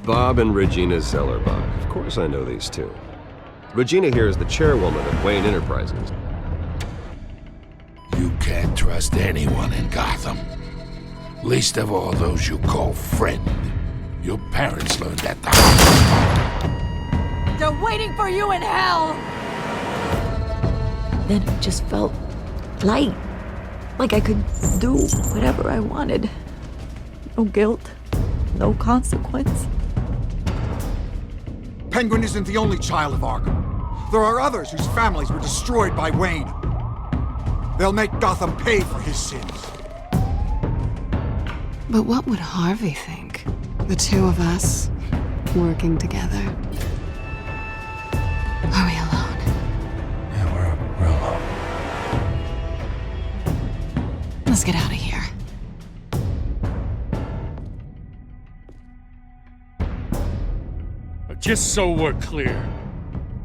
Bob and Regina Zellerbach. Of course I know these two. Regina here is the chairwoman of Wayne Enterprises. You can't trust anyone in Gotham. Least of all those you call friend. Your parents learned that the They're waiting for you in hell! Then it just felt light. Like I could do whatever I wanted. No guilt, no consequence. Penguin isn't the only child of Arkham. There are others whose families were destroyed by Wayne. They'll make Gotham pay for his sins. But what would Harvey think? The two of us, working together. Are we alone? Yeah, we're alone. Let's get out of here. Just so we're clear,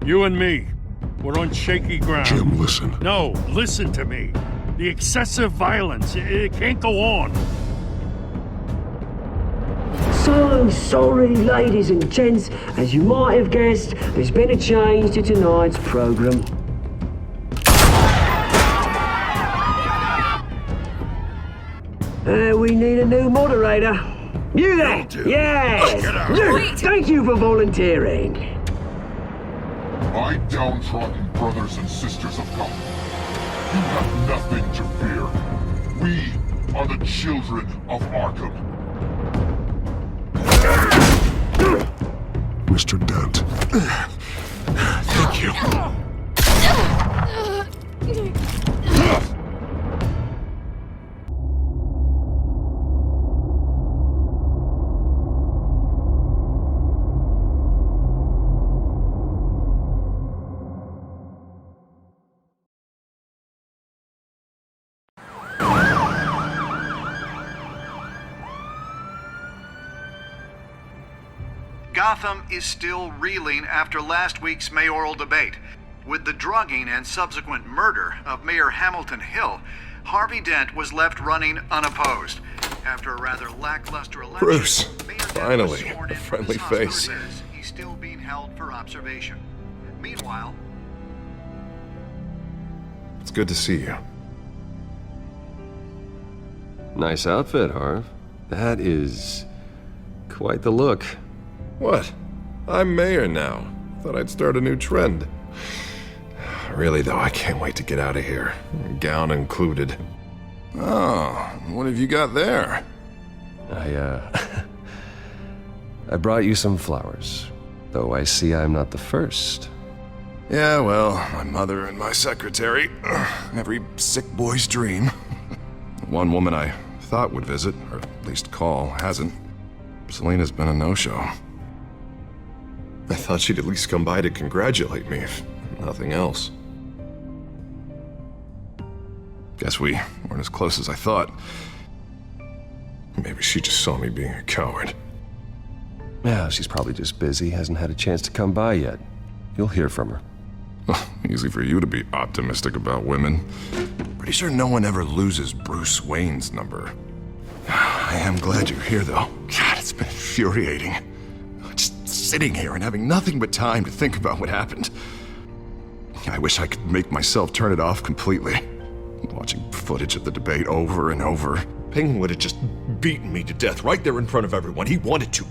you and me, we're on shaky ground. Jim, listen. No, listen to me. The excessive violence, it can't go on. So sorry, ladies and gents. As you might have guessed, there's been a change to tonight's program. We need a new moderator. You there? Yes! Luke, thank you for volunteering. My downtrodden brothers and sisters of Gotham, you have nothing to fear. We are the children of Arkham. Mr. Dent. Thank you. Gotham is still reeling after last week's mayoral debate. With the drugging and subsequent murder of Mayor Hamilton Hill, Harvey Dent was left running unopposed. After a rather lackluster election, Bruce, Mayor Dent finally, was sworn a in friendly as Oscar face. says he's still being held for observation. Meanwhile, It's good to see you. Nice outfit, Harv. That is quite the look. What? I'm mayor now. Thought I'd start a new trend. Really, though, I can't wait to get out of here. Gown included. Oh, what have you got there? I brought you some flowers. Though I see I'm not the first. Yeah, well, my mother and my secretary. Every sick boy's dream. One woman I thought would visit, or at least call, hasn't. Selena's been a no-show. I thought she'd at least come by to congratulate me, if nothing else. Guess we weren't as close as I thought. Maybe she just saw me being a coward. Yeah, she's probably just busy, hasn't had a chance to come by yet. You'll hear from her. Easy for you to be optimistic about women. Pretty sure no one ever loses Bruce Wayne's number. I am glad you're here, though. God, it's been infuriating. Just sitting here and having nothing but time to think about what happened. I wish I could make myself turn it off completely. Watching footage of the debate over and over. Penguin would have just beaten me to death right there in front of everyone. He wanted to.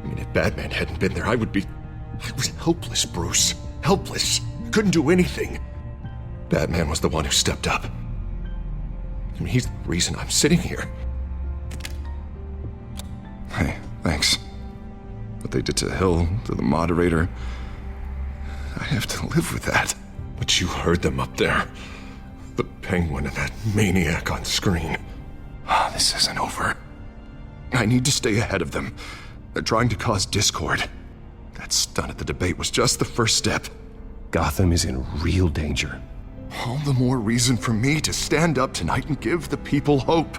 I mean, if Batman hadn't been there, I was helpless, Bruce. Helpless. Couldn't do anything. Batman was the one who stepped up. I mean, he's the reason I'm sitting here. Hey, thanks. What they did to Hill, to the moderator, I have to live with that. But you heard them up there. The Penguin and that maniac on screen. This isn't over. I need to stay ahead of them. They're trying to cause discord. That stunt at the debate was just the first step. Gotham is in real danger. All the more reason for me to stand up tonight and give the people hope.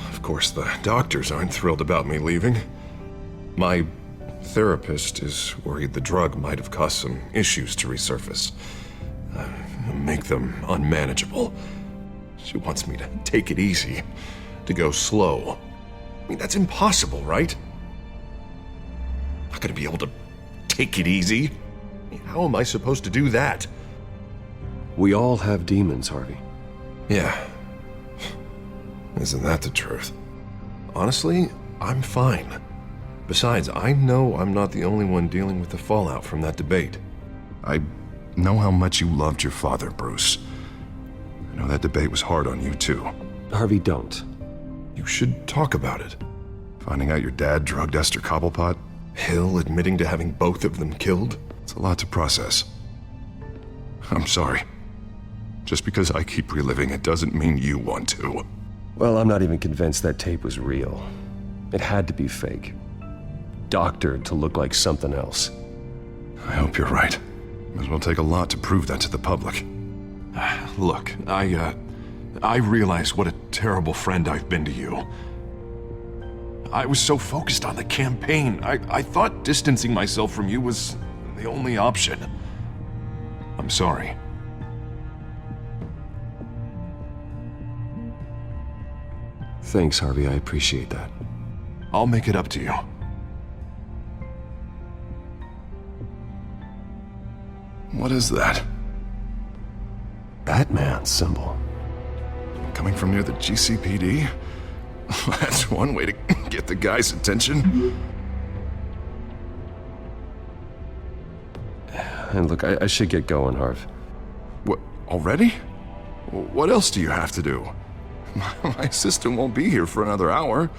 Of course, the doctors aren't thrilled about me leaving. My therapist is worried the drug might have caused some issues to resurface. Make them unmanageable. She wants me to take it easy, to go slow. I mean, that's impossible, right? not gonna be able to take it easy. How am I supposed to do that? We all have demons, Harvey. Yeah. Isn't that the truth? Honestly, I'm fine. Besides, I know I'm not the only one dealing with the fallout from that debate. I know how much you loved your father, Bruce. I know that debate was hard on you, too. Harvey, don't. You should talk about it. Finding out your dad drugged Esther Cobblepot, Hill admitting to having both of them killed, it's a lot to process. I'm sorry. Just because I keep reliving it doesn't mean you want to. Well, I'm not even convinced that tape was real. It had to be fake. Doctored to look like something else. I hope you're right. It will take a lot to prove that to the public. Look, I realize what a terrible friend I've been to you. I was so focused on the campaign. I thought distancing myself from you was the only option. I'm sorry. Thanks, Harvey. I appreciate that. I'll make it up to you. What is that? Batman symbol. Coming from near the GCPD? That's one way to get the guy's attention. And look, I should get going, Harv. What, already? What else do you have to do? My assistant won't be here for another hour.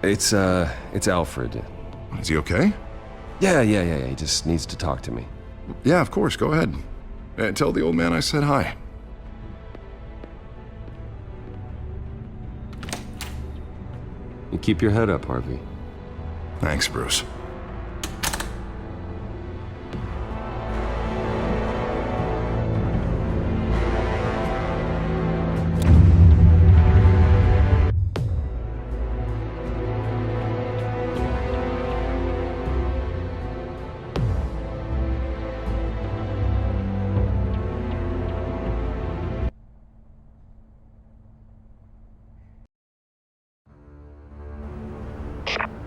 It's Alfred. Is he okay? Yeah. He just needs to talk to me. Yeah, of course, go ahead. Tell the old man I said hi. You keep your head up, Harvey. Thanks, Bruce.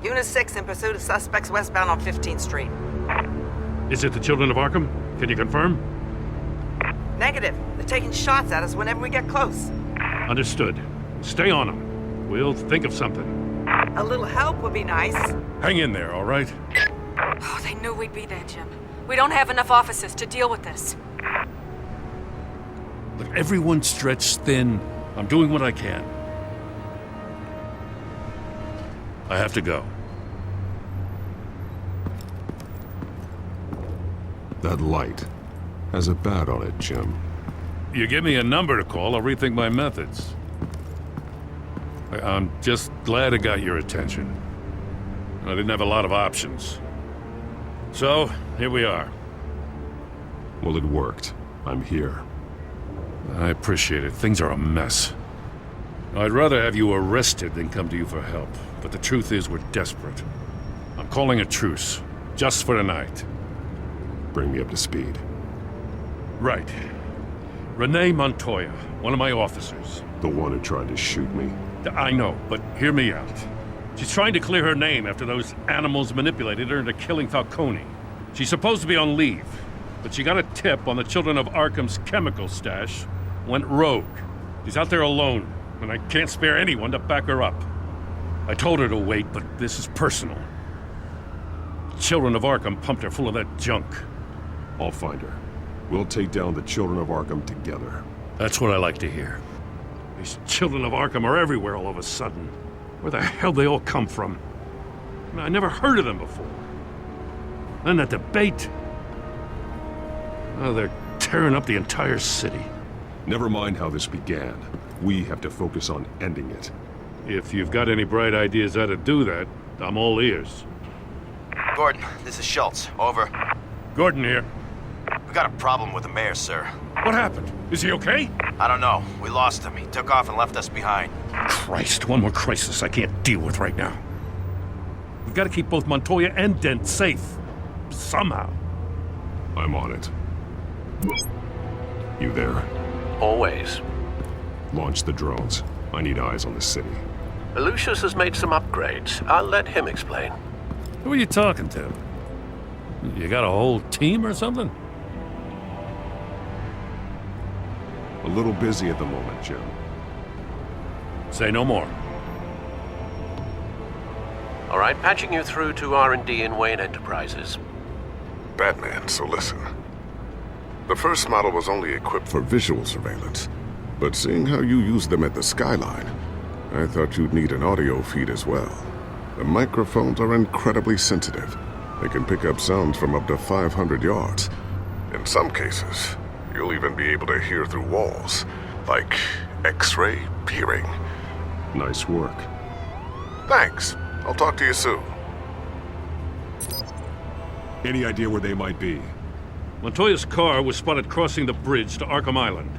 Unit 6 in pursuit of suspects westbound on 15th Street. Is it the children of Arkham? Can you confirm? Negative. They're taking shots at us whenever we get close. Understood. Stay on them. We'll think of something. A little help would be nice. Hang in there, all right? Oh, they knew we'd be there, Jim. We don't have enough officers to deal with this. Look, everyone's stretched thin. I'm doing what I can. I have to go. That light has a bat on it, Jim. You give me a number to call, I'll rethink my methods. I'm just glad it got your attention. I didn't have a lot of options. So, here we are. Well, it worked. I'm here. I appreciate it. Things are a mess. I'd rather have you arrested than come to you for help. But the truth is, we're desperate. I'm calling a truce, just for tonight. Bring me up to speed. Right. Renee Montoya, one of my officers. The one who tried to shoot me. I know, but hear me out. She's trying to clear her name after those animals manipulated her into killing Falcone. She's supposed to be on leave, but she got a tip on the Children of Arkham's chemical stash, went rogue. She's out there alone, and I can't spare anyone to back her up. I told her to wait, but this is personal. Children of Arkham pumped her full of that junk. I'll find her. We'll take down the Children of Arkham together. That's what I like to hear. These Children of Arkham are everywhere all of a sudden. Where the hell they all come from? I never heard of them before. Then that debate. Oh, they're tearing up the entire city. Never mind how this began. We have to focus on ending it. If you've got any bright ideas how to do that, I'm all ears. Gordon, this is Schultz. Over. Gordon here. We got a problem with the mayor, sir. What happened? Is he okay? I don't know. We lost him. He took off and left us behind. Christ, one more crisis I can't deal with right now. We've got to keep both Montoya and Dent safe. Somehow. I'm on it. You there? Always. Launch the drones. I need eyes on the city. Lucius has made some upgrades. I'll let him explain. Who are you talking to? You got a whole team or something? A little busy at the moment, Jim. Say no more. All right, patching you through to R&D in Wayne Enterprises. Batman, so listen. The first model was only equipped for visual surveillance, but seeing how you use them at the skyline, I thought you'd need an audio feed as well. The microphones are incredibly sensitive. They can pick up sounds from up to 500 yards. In some cases, you'll even be able to hear through walls, like X-ray hearing. Nice work. Thanks. I'll talk to you soon. Any idea where they might be? Montoya's car was spotted crossing the bridge to Arkham Island.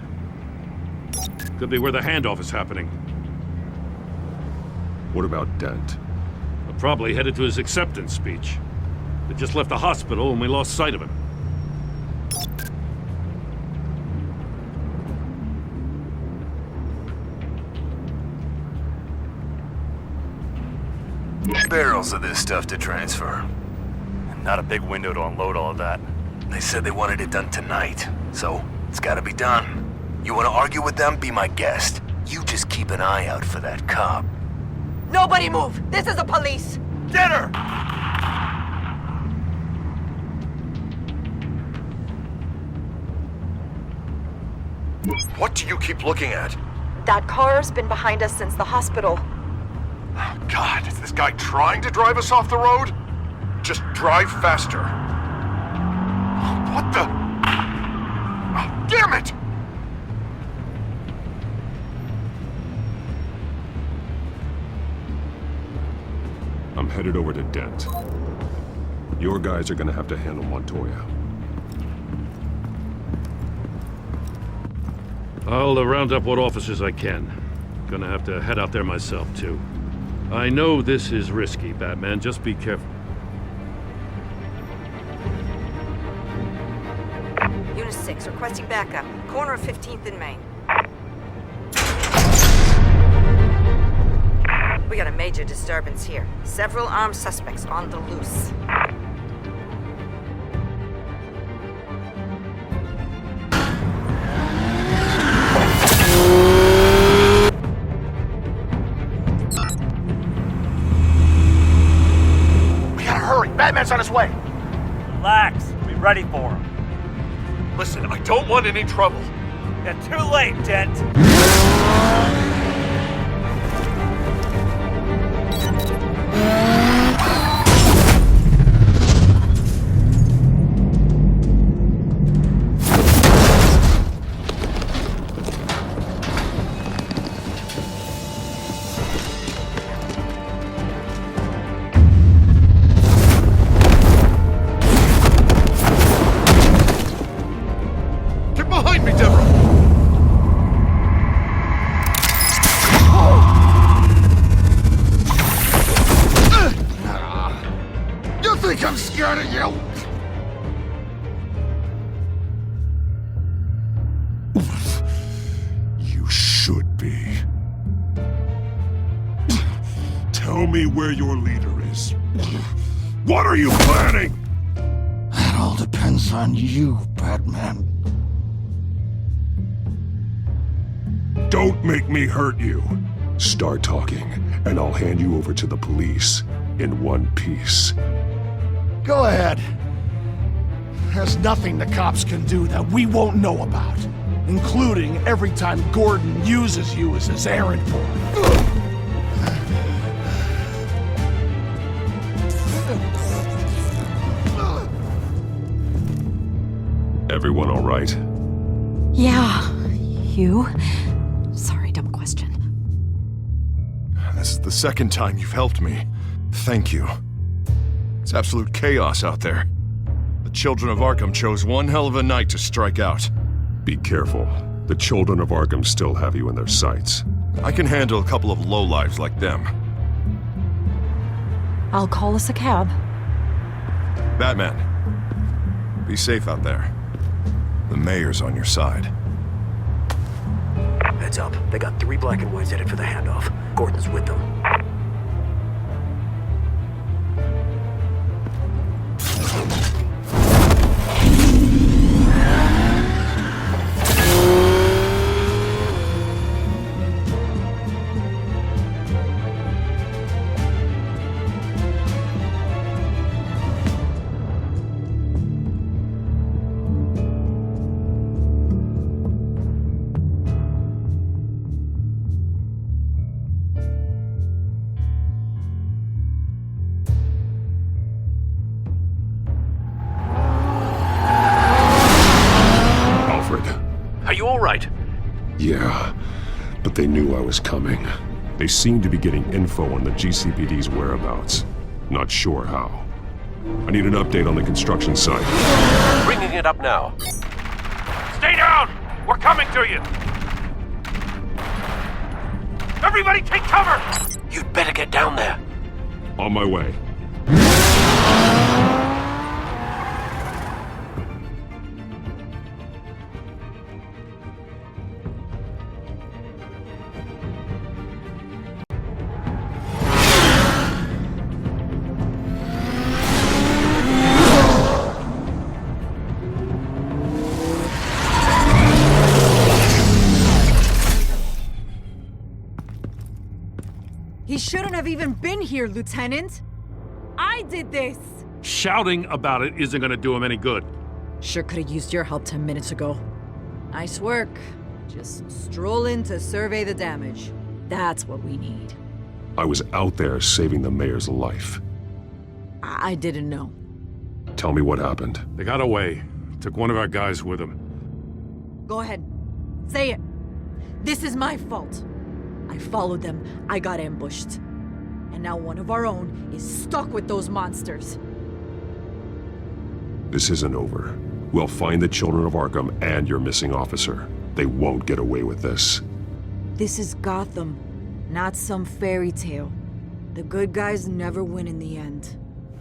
Could be where the handoff is happening. What about Dent? Probably headed to his acceptance speech. They just left the hospital and we lost sight of him. Barrels of this stuff to transfer. Not a big window to unload all of that. They said they wanted it done tonight, so it's gotta be done. You wanna argue with them? Be my guest. You just keep an eye out for that cop. Nobody move! This is the police! Get her! What do you keep looking at? That car's been behind us since the hospital. God, is this guy trying to drive us off the road? Just drive faster. What the? Oh, damn it! I'm headed over to Dent. Your guys are gonna have to handle Montoya. I'll round up what officers I can. Gonna have to head out there myself, too. I know this is risky, Batman. Just be careful. Unit 6, requesting backup. Corner of 15th and Main. We got a major disturbance here. Several armed suspects on the loose. We gotta hurry! Batman's on his way! Relax. Be ready for him. Listen, I don't want any trouble. You're too late, Dent. I'm scared of you! You should be. Tell me where your leader is. What are you planning? That all depends on you, Batman. Don't make me hurt you. Start talking, and I'll hand you over to the police in one piece. Go ahead. There's nothing the cops can do that we won't know about, including every time Gordon uses you as his errand boy. Everyone all right? Yeah. You? Sorry, dumb question. This is the second time you've helped me. Thank you. It's absolute chaos out there. The children of Arkham chose one hell of a night to strike out. Be careful. The children of Arkham still have you in their sights. I can handle a couple of lowlives like them. I'll call us a cab. Batman, be safe out there. The mayor's on your side. Heads up. They got 3 black and whites headed for the handoff. Gordon's with them. Yeah, but they knew I was coming. They seemed to be getting info on the GCPD's whereabouts. Not sure how. I need an update on the construction site. Bringing it up now. Stay down! We're coming to you! Everybody take cover! You'd better get down there. On my way. He shouldn't have even been here, Lieutenant. I did this. Shouting about it isn't gonna do him any good. Sure could have used your help 10 minutes ago. Nice work. Just stroll in to survey the damage. That's what we need. I was out there saving the mayor's life. I didn't know. Tell me what happened. They got away. Took one of our guys with them. Go ahead. Say it. This is my fault. I followed them, I got ambushed. And now one of our own is stuck with those monsters. This isn't over. We'll find the children of Arkham and your missing officer. They won't get away with this. This is Gotham, not some fairy tale. The good guys never win in the end.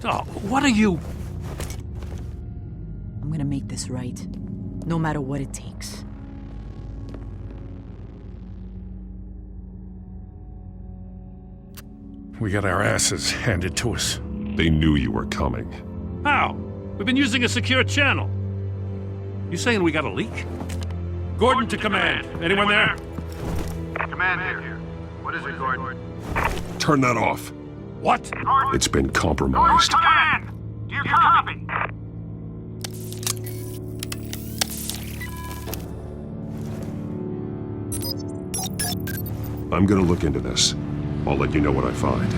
Oh, what are you? I'm gonna make this right, no matter what it takes. We got our asses handed to us. They knew you were coming. How? We've been using a secure channel. You saying we got a leak? Gordon to command. Anyone there? Command here. What is it, Gordon? Turn that off. What? It's been compromised. Command! Do you copy? I'm gonna look into this. I'll let you know what I find.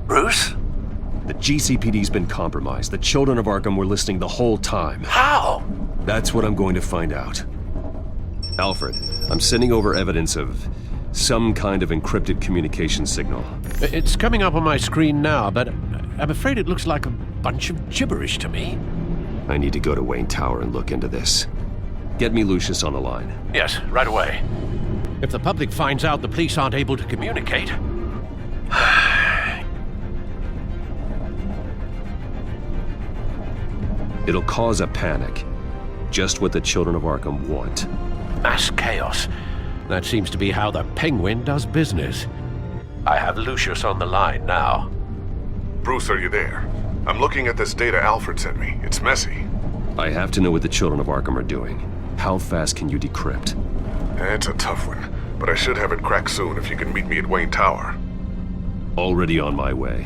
Bruce? The GCPD's been compromised. The children of Arkham were listening the whole time. How? That's what I'm going to find out. Alfred, I'm sending over evidence of some kind of encrypted communication signal. It's coming up on my screen now, but I'm afraid it looks like a bunch of gibberish to me. I need to go to Wayne Tower and look into this. Get me Lucius on the line. Yes, right away. If the public finds out the police aren't able to communicate... It'll cause a panic. Just what the children of Arkham want. Mass chaos. That seems to be how the Penguin does business. I have Lucius on the line now. Bruce, are you there? I'm looking at this data Alfred sent me. It's messy. I have to know what the children of Arkham are doing. How fast can you decrypt? It's a tough one, but I should have it cracked soon if you can meet me at Wayne Tower. Already on my way.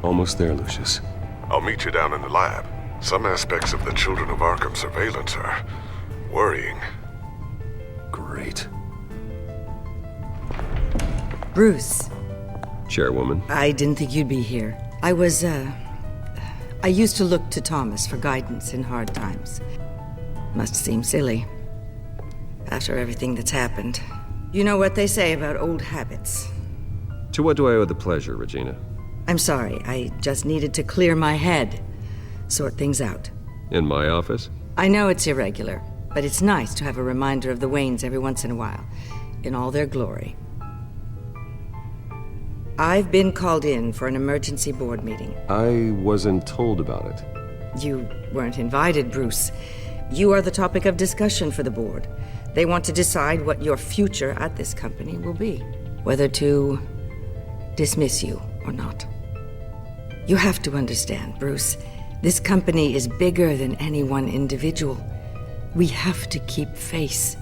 Almost there, Lucius. I'll meet you down in the lab. Some aspects of the Children of Arkham surveillance are worrying. Great. Bruce, Chairwoman. I didn't think you'd be here. I used to look to Thomas for guidance in hard times. Must seem silly. After everything that's happened. You know what they say about old habits. To what do I owe the pleasure, Regina? I'm sorry, I just needed to clear my head. Sort things out. In my office? I know it's irregular, but it's nice to have a reminder of the Waynes every once in a while. In all their glory. I've been called in for an emergency board meeting. I wasn't told about it. You weren't invited, Bruce. You are the topic of discussion for the board. They want to decide what your future at this company will be. Whether to dismiss you or not. You have to understand, Bruce. This company is bigger than any one individual. We have to keep face.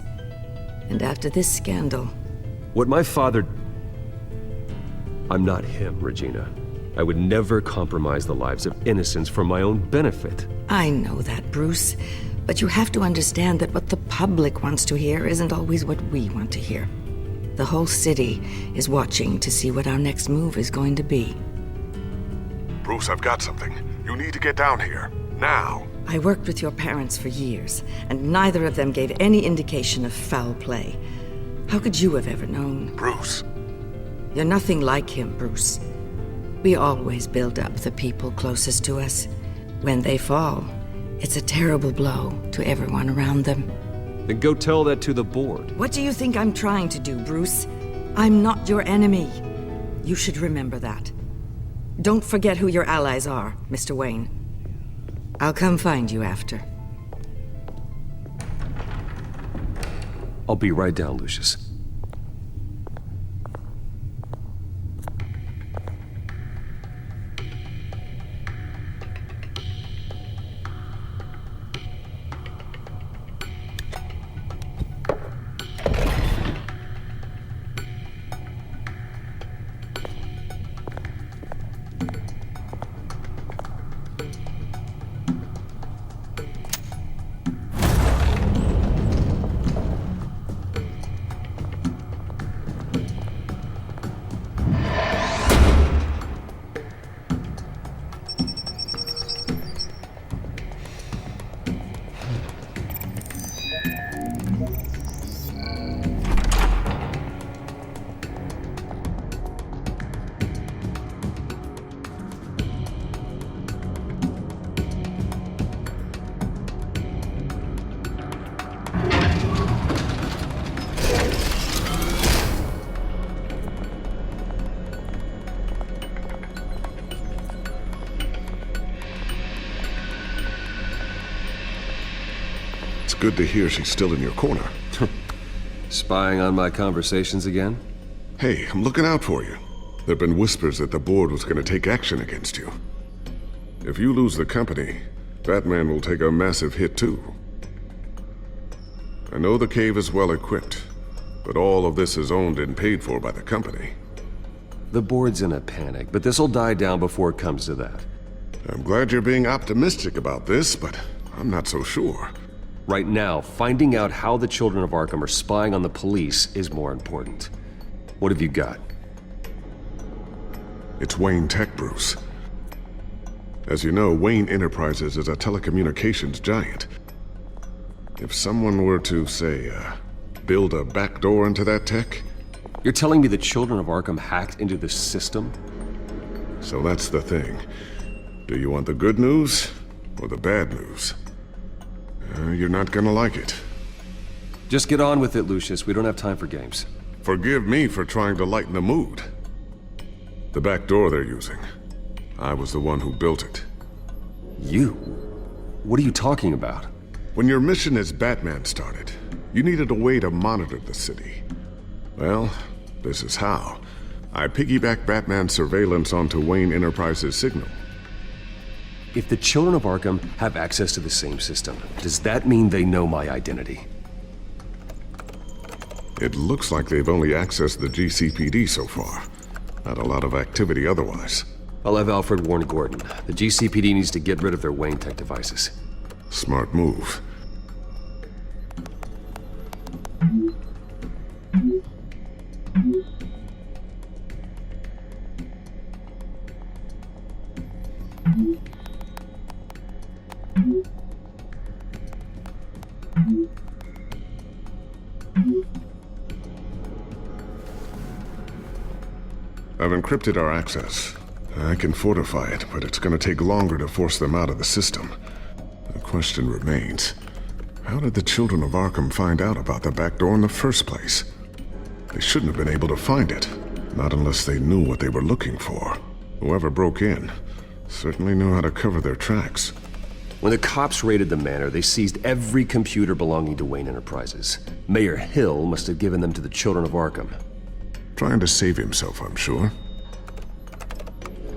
And after this scandal... What my father... I'm not him, Regina. I would never compromise the lives of innocents for my own benefit. I know that, Bruce. But you have to understand that what the public wants to hear isn't always what we want to hear. The whole city is watching to see what our next move is going to be. Bruce, I've got something. You need to get down here. Now. I worked with your parents for years, and neither of them gave any indication of foul play. How could you have ever known? Bruce. You're nothing like him, Bruce. We always build up the people closest to us. When they fall, it's a terrible blow to everyone around them. Then go tell that to the board. What do you think I'm trying to do, Bruce? I'm not your enemy. You should remember that. Don't forget who your allies are, Mr. Wayne. I'll come find you after. I'll be right down, Lucius. Good to hear she's still in your corner. Spying on my conversations again? Hey, I'm looking out for you. There've been whispers that the board was going to take action against you. If you lose the company, Batman will take a massive hit too. I know the cave is well equipped, but all of this is owned and paid for by the company. The board's in a panic, but this'll die down before it comes to that. I'm glad you're being optimistic about this, but I'm not so sure. Right now, finding out how the children of Arkham are spying on the police is more important. What have you got? It's Wayne Tech, Bruce. As you know, Wayne Enterprises is a telecommunications giant. If someone were to, say, build a backdoor into that tech... You're telling me the children of Arkham hacked into the system? So that's the thing. Do you want the good news or the bad news? You're not gonna like it. Just get on with it, Lucius. We don't have time for games. Forgive me for trying to lighten the mood. The back door they're using. I was the one who built it. You? What are you talking about? When your mission as Batman started, you needed a way to monitor the city. Well, this is how. I piggybacked Batman's surveillance onto Wayne Enterprises' signal. If the children of Arkham have access to the same system, does that mean they know my identity? It looks like they've only accessed the GCPD so far. Not a lot of activity otherwise. I'll have Alfred warn Gordon. The GCPD needs to get rid of their Wayne Tech devices. Smart move. I've encrypted our access. I can fortify it, but it's gonna take longer to force them out of the system. The question remains, how did the children of Arkham find out about the back door in the first place? They shouldn't have been able to find it, not unless they knew what they were looking for. Whoever broke in certainly knew how to cover their tracks. When the cops raided the manor, they seized every computer belonging to Wayne Enterprises. Mayor Hill must have given them to the children of Arkham. Trying to save himself, I'm sure.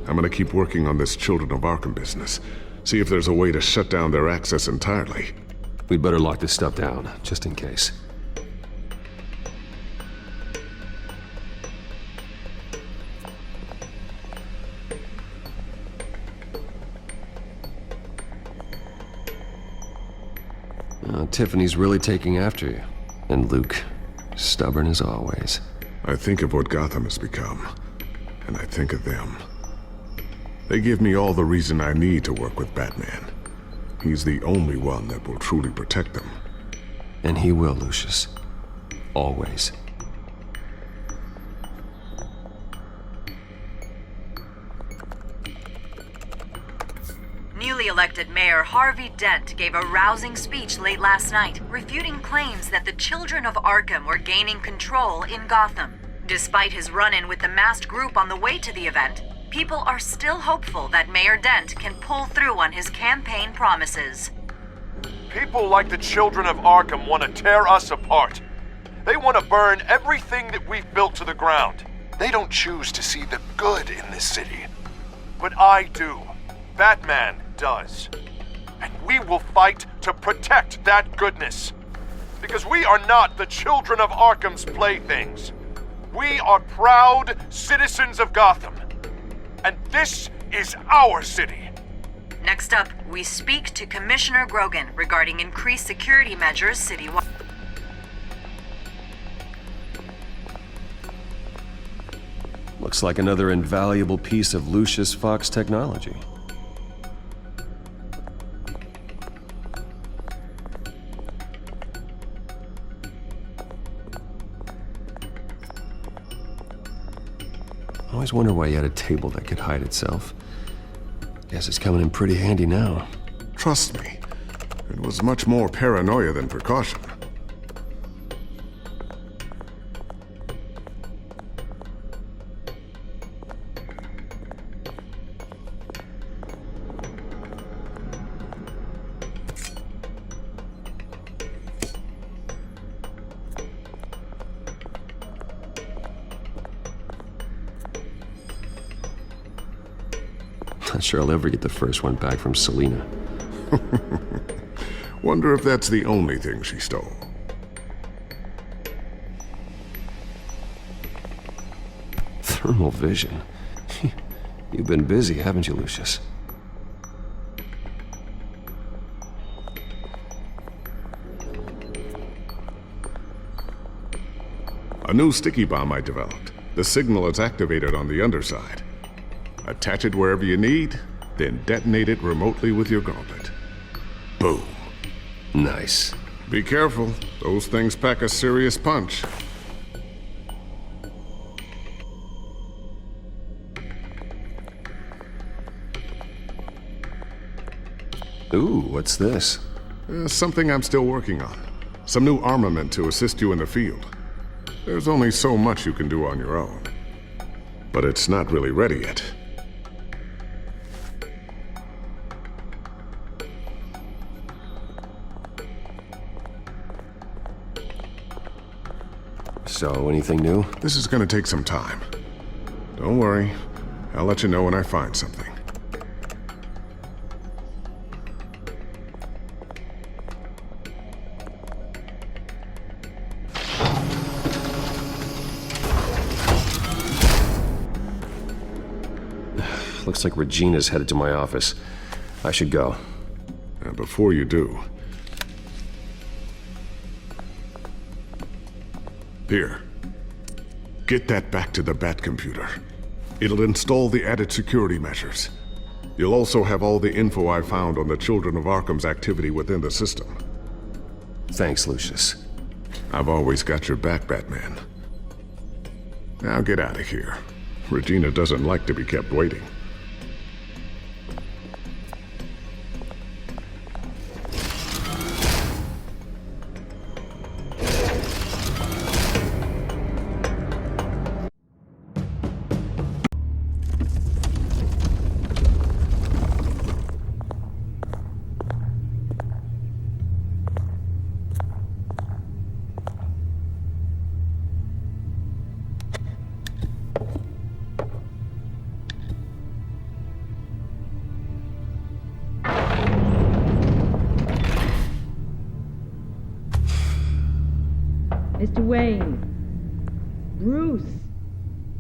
I'm gonna keep working on this Children of Arkham business. See if there's a way to shut down their access entirely. We'd better lock this stuff down, just in case. Tiffany's really taking after you. And Luke, stubborn as always. I think of what Gotham has become, and I think of them. They give me all the reason I need to work with Batman. He's the only one that will truly protect them. And he will, Lucius. Always. Newly elected Mayor Harvey Dent gave a rousing speech late last night, refuting claims that the children of Arkham were gaining control in Gotham. Despite his run-in with the masked group on the way to the event, people are still hopeful that Mayor Dent can pull through on his campaign promises. People like the children of Arkham want to tear us apart. They want to burn everything that we've built to the ground. They don't choose to see the good in this city. But I do. Batman does. And we will fight to protect that goodness. Because we are not the children of Arkham's playthings. We are proud citizens of Gotham. And this is our city. Next up, we speak to Commissioner Grogan regarding increased security measures citywide. Looks like another invaluable piece of Lucius Fox technology. I always wonder why he had a table that could hide itself. Guess it's coming in pretty handy now. Trust me, it was much more paranoia than precaution. Not sure I'll ever get the first one back from Selina. Wonder if that's the only thing she stole. Thermal vision. You've been busy, haven't you, Lucius? A new sticky bomb I developed. The signal is activated on the underside. Attach it wherever you need, then detonate it remotely with your gauntlet. Boom. Nice. Be careful. Those things pack a serious punch. Ooh, what's this? Something I'm still working on. Some new armament to assist you in the field. There's only so much you can do on your own. But it's not really ready yet. So, anything new? This is gonna take some time. Don't worry. I'll let you know when I find something. Looks like Regina's headed to my office. I should go. And before you do... Here. Get that back to the Bat computer. It'll install the added security measures. You'll also have all the info I found on the Children of Arkham's activity within the system. Thanks, Lucius. I've always got your back, Batman. Now get out of here. Regina doesn't like to be kept waiting. Mr. Wayne. Bruce.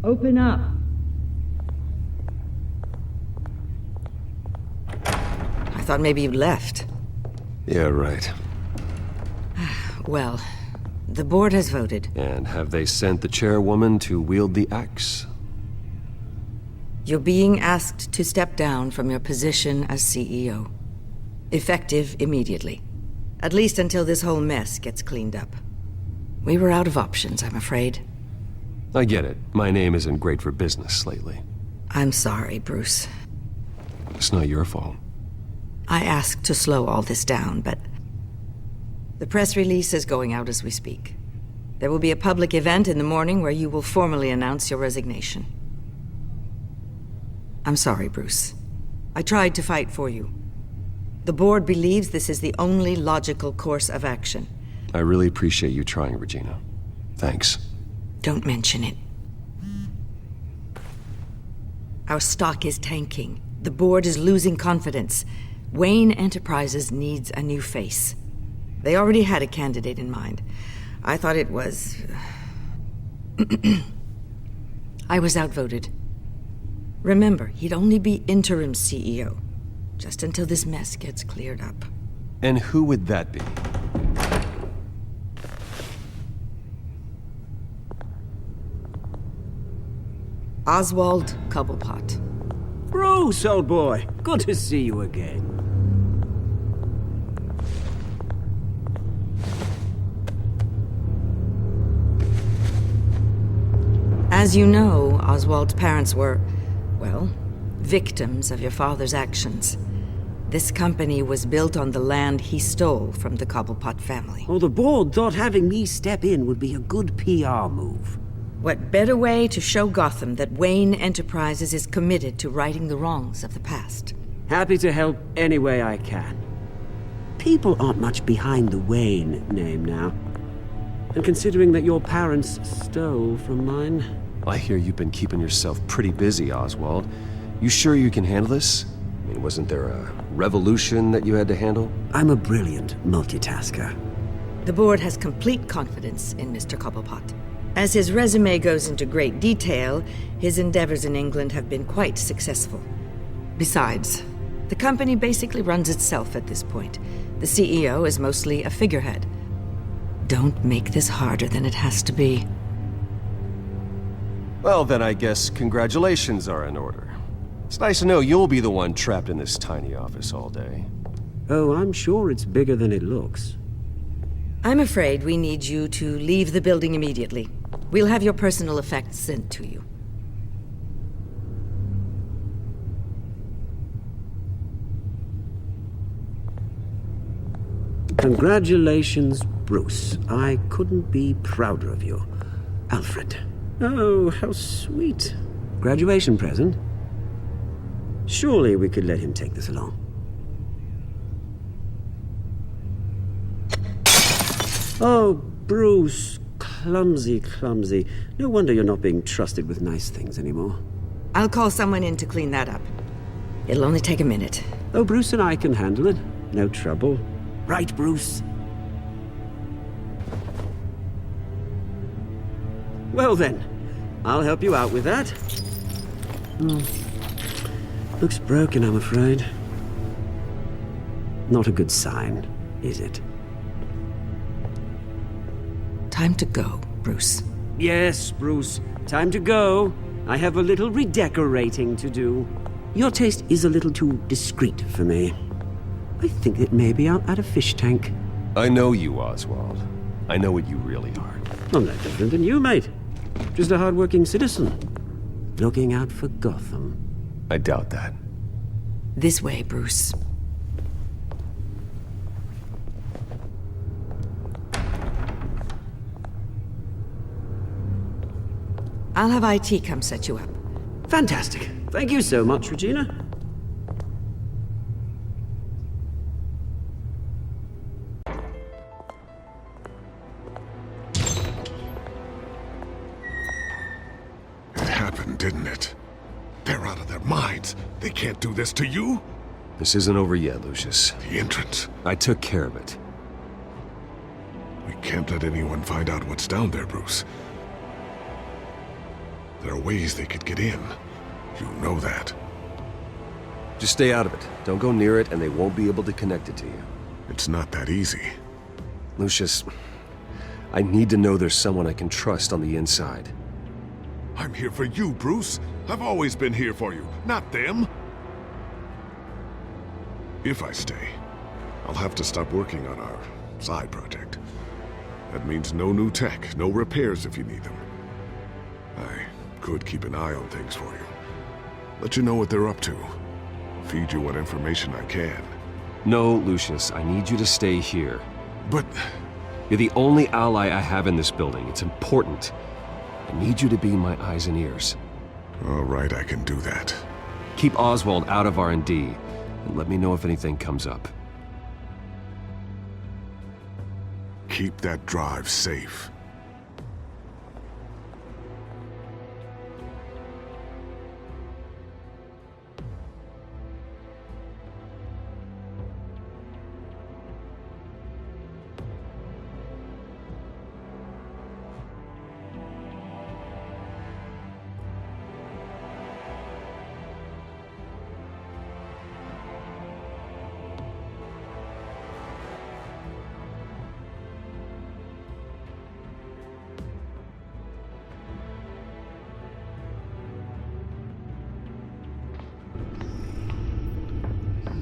Open up. I thought maybe you'd left. Yeah, right. Well, the board has voted. And have they sent the chairwoman to wield the axe? You're being asked to step down from your position as CEO. Effective immediately. At least until this whole mess gets cleaned up. We were out of options, I'm afraid. I get it. My name isn't great for business lately. I'm sorry, Bruce. It's not your fault. I asked to slow all this down, but the press release is going out as we speak. There will be a public event in the morning where you will formally announce your resignation. I'm sorry, Bruce. I tried to fight for you. The board believes this is the only logical course of action. I really appreciate you trying, Regina. Thanks. Don't mention it. Our stock is tanking. The board is losing confidence. Wayne Enterprises needs a new face. They already had a candidate in mind. I thought it was... I was outvoted. Remember, he'd only be interim CEO, just until this mess gets cleared up. And who would that be? Oswald Cobblepot. Bruce, old boy. Good to see you again. As you know, Oswald's parents were, well, victims of your father's actions. This company was built on the land he stole from the Cobblepot family. Well, the board thought having me step in would be a good PR move. What better way to show Gotham that Wayne Enterprises is committed to righting the wrongs of the past? Happy to help any way I can. People aren't much behind the Wayne name now. And considering that your parents stole from mine... I hear you've been keeping yourself pretty busy, Oswald. You sure you can handle this? I mean, wasn't there a revolution that you had to handle? I'm a brilliant multitasker. The board has complete confidence in Mr. Cobblepot. As his resume goes into great detail, his endeavors in England have been quite successful. Besides, the company basically runs itself at this point. The CEO is mostly a figurehead. Don't make this harder than it has to be. Well, then I guess congratulations are in order. It's nice to know you'll be the one trapped in this tiny office all day. Oh, I'm sure it's bigger than it looks. I'm afraid we need you to leave the building immediately. We'll have your personal effects sent to you. Congratulations, Bruce. I couldn't be prouder of you. Alfred. Oh, how sweet. Graduation present? Surely we could let him take this along. Oh, Bruce. Clumsy, clumsy. No wonder you're not being trusted with nice things anymore. I'll call someone in to clean that up. It'll only take a minute. Oh, Bruce and I can handle it. No trouble. Right, Bruce? Well then, I'll help you out with that. Looks broken, I'm afraid. Not a good sign, is it? Time to go, Bruce. Yes, Bruce. Time to go. I have a little redecorating to do. Your taste is a little too discreet for me. I think that maybe I'm at a fish tank. I know you, Oswald. I know what you really are. I'm no different than you, mate. Just a hard-working citizen. Looking out for Gotham. I doubt that. This way, Bruce. I'll have IT come set you up. Fantastic. Thank you so much, Regina. It happened, didn't it? They're out of their minds. They can't do this to you. This isn't over yet, Lucius. The entrance. I took care of it. We can't let anyone find out what's down there, Bruce. There are ways they could get in. You know that. Just stay out of it. Don't go near it, and they won't be able to connect it to you. It's not that easy. Lucius, I need to know there's someone I can trust on the inside. I'm here for you, Bruce. I've always been here for you, not them. If I stay, I'll have to stop working on our side project. That means no new tech, no repairs if you need them. I could keep an eye on things for you. Let you know what they're up to. Feed you what information I can. No, Lucius, I need you to stay here. But... You're the only ally I have in this building. It's important. I need you to be my eyes and ears. All right, I can do that. Keep Oswald out of R&D, and let me know if anything comes up. Keep that drive safe.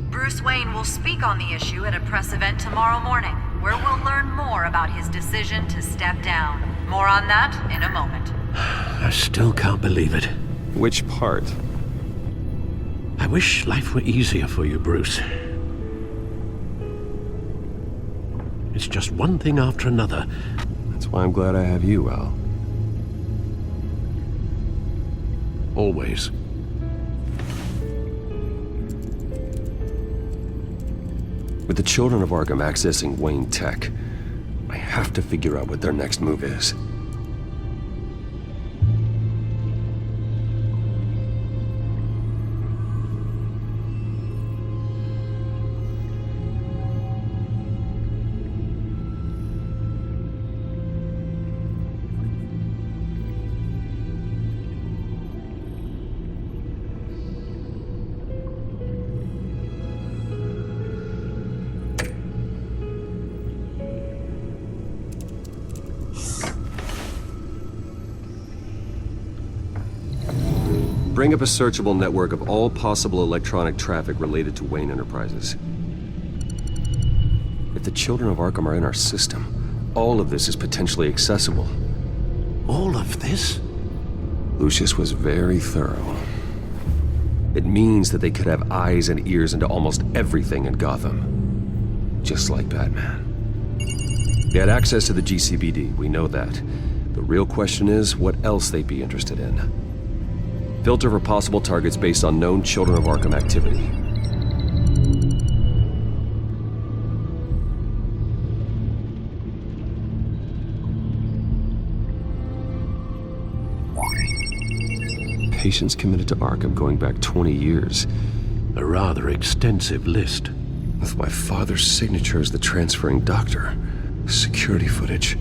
Bruce Wayne will speak on the issue at a press event tomorrow morning, where we'll learn more about his decision to step down. More on that in a moment. I still can't believe it. Which part? I wish life were easier for you, Bruce. It's just one thing after another. That's why I'm glad I have you, Al. Always. With the children of Arkham accessing Wayne Tech, I have to figure out what their next move is. Bring up a searchable network of all possible electronic traffic related to Wayne Enterprises. If the children of Arkham are in our system, all of this is potentially accessible. All of this? Lucius was very thorough. It means that they could have eyes and ears into almost everything in Gotham. Just like Batman. They had access to the GCPD, we know that. The real question is what else they'd be interested in. Filter for possible targets based on known Children of Arkham activity. Patients committed to Arkham going back 20 years. A rather extensive list. With my father's signature as the transferring doctor. Security footage.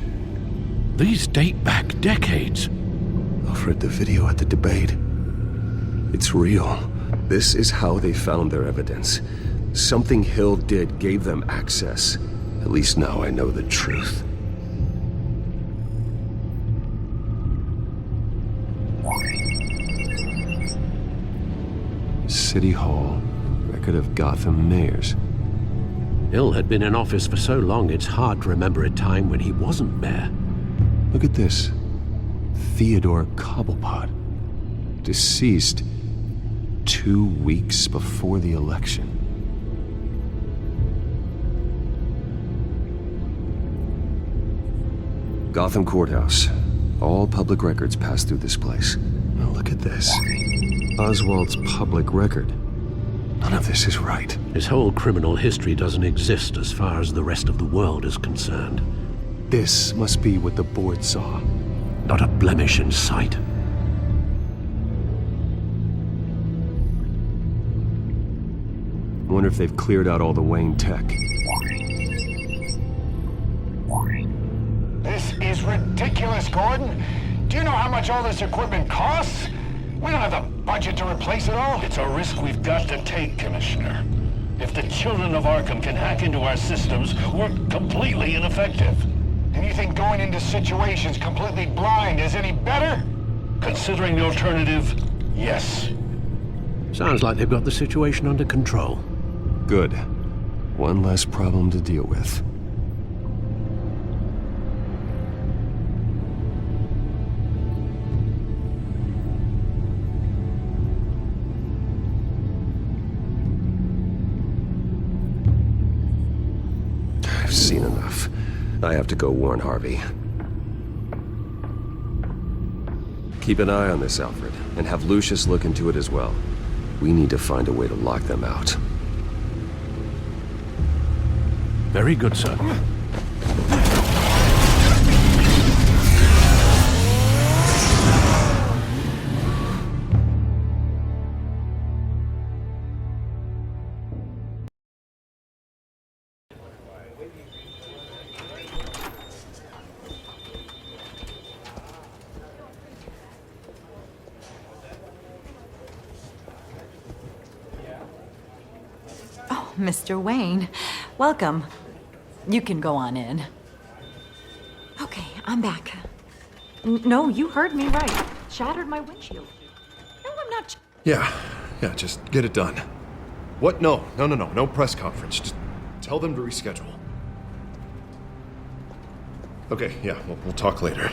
These date back decades. Alfred, the video at the debate. It's real. This is how they found their evidence. Something Hill did gave them access. At least now I know the truth. City Hall. Record of Gotham mayors. Hill had been in office for so long, it's hard to remember a time when he wasn't mayor. Look at this. Theodore Cobblepot. Deceased 2 weeks before the election. Gotham Courthouse. All public records pass through this place. Now look at this. Oswald's public record. None of this is right. His whole criminal history doesn't exist as far as the rest of the world is concerned. This must be what the board saw. Not a blemish in sight. I wonder if they've cleared out all the Wayne tech. This is ridiculous, Gordon. Do you know how much all this equipment costs? We don't have the budget to replace it all. It's a risk we've got to take, Commissioner. If the children of Arkham can hack into our systems, we're completely ineffective. And you think going into situations completely blind is any better? Considering the alternative, yes. Sounds like they've got the situation under control. Good. One less problem to deal with. I've seen enough. I have to go warn Harvey. Keep an eye on this, Alfred, and have Lucius look into it as well. We need to find a way to lock them out. Very good, sir. Mr. Wayne, welcome. You can go on in. Okay, I'm back. No, you heard me right. Shattered my windshield. No, I'm not. Yeah, just get it done. What? No press conference. Just tell them to reschedule. Okay, yeah, we'll talk later.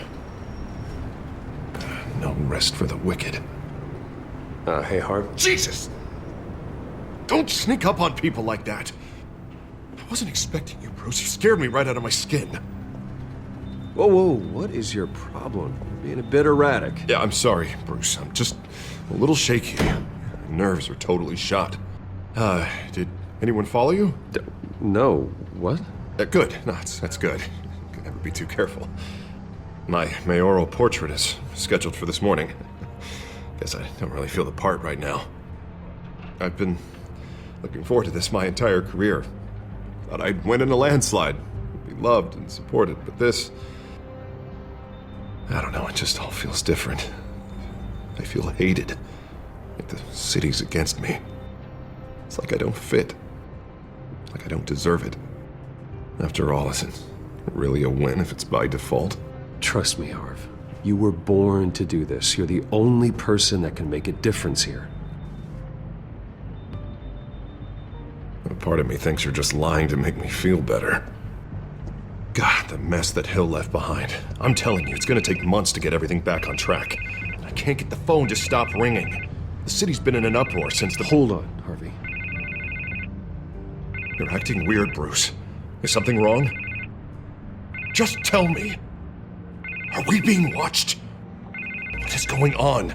No rest for the wicked. Hey, Harv. Jesus! Don't sneak up on people like that. I wasn't expecting you, Bruce. You scared me right out of my skin. Whoa, what is your problem? You're being a bit erratic. Yeah, I'm sorry, Bruce. I'm just a little shaky. My nerves are totally shot. Did anyone follow you? No. What? Good. No, that's good. You can never be too careful. My mayoral portrait is scheduled for this morning. Guess I don't really feel the part right now. I've been looking forward to this my entire career. Thought I'd win in a landslide, be loved and supported, but this... I don't know, it just all feels different. I feel hated. Like the city's against me. It's like I don't fit. Like I don't deserve it. After all, is it really a win if it's by default? Trust me, Harv. You were born to do this. You're the only person that can make a difference here. A part of me thinks you're just lying to make me feel better. God, the mess that Hill left behind. I'm telling you, it's gonna take months to get everything back on track. I can't get the phone to stop ringing. The city's been in an uproar since the... Hold on, Harvey. You're acting weird, Bruce. Is something wrong? Just tell me. Are we being watched? What is going on?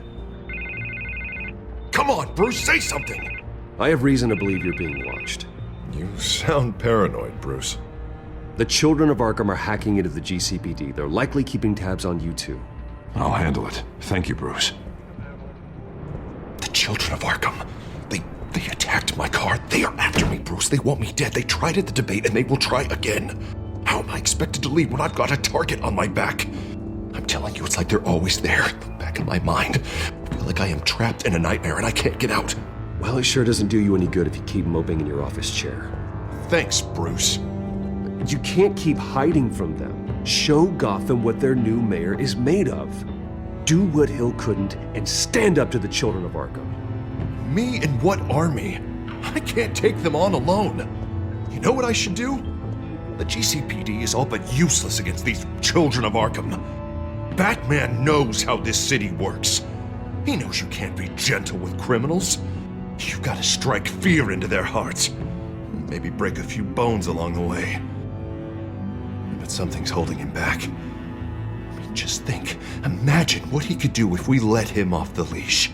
Come on, Bruce, say something! I have reason to believe you're being watched. You sound paranoid, Bruce. The children of Arkham are hacking into the GCPD. They're likely keeping tabs on you too. I'll handle it. Thank you, Bruce. The children of Arkham. They attacked my car. They are after me, Bruce. They want me dead. They tried at the debate and they will try again. How am I expected to leave when I've got a target on my back? I'm telling you, it's like they're always there, in the back of my mind. I feel like I am trapped in a nightmare and I can't get out. Well, it sure doesn't do you any good if you keep moping in your office chair. Thanks, Bruce. You can't keep hiding from them. Show Gotham what their new mayor is made of. Do what Hill couldn't and stand up to the children of Arkham. Me and what army? I can't take them on alone. You know what I should do? The GCPD is all but useless against these children of Arkham. Batman knows how this city works. He knows you can't be gentle with criminals. You've got to strike fear into their hearts. Maybe break a few bones along the way. But something's holding him back. I mean, just think. Imagine what he could do if we let him off the leash.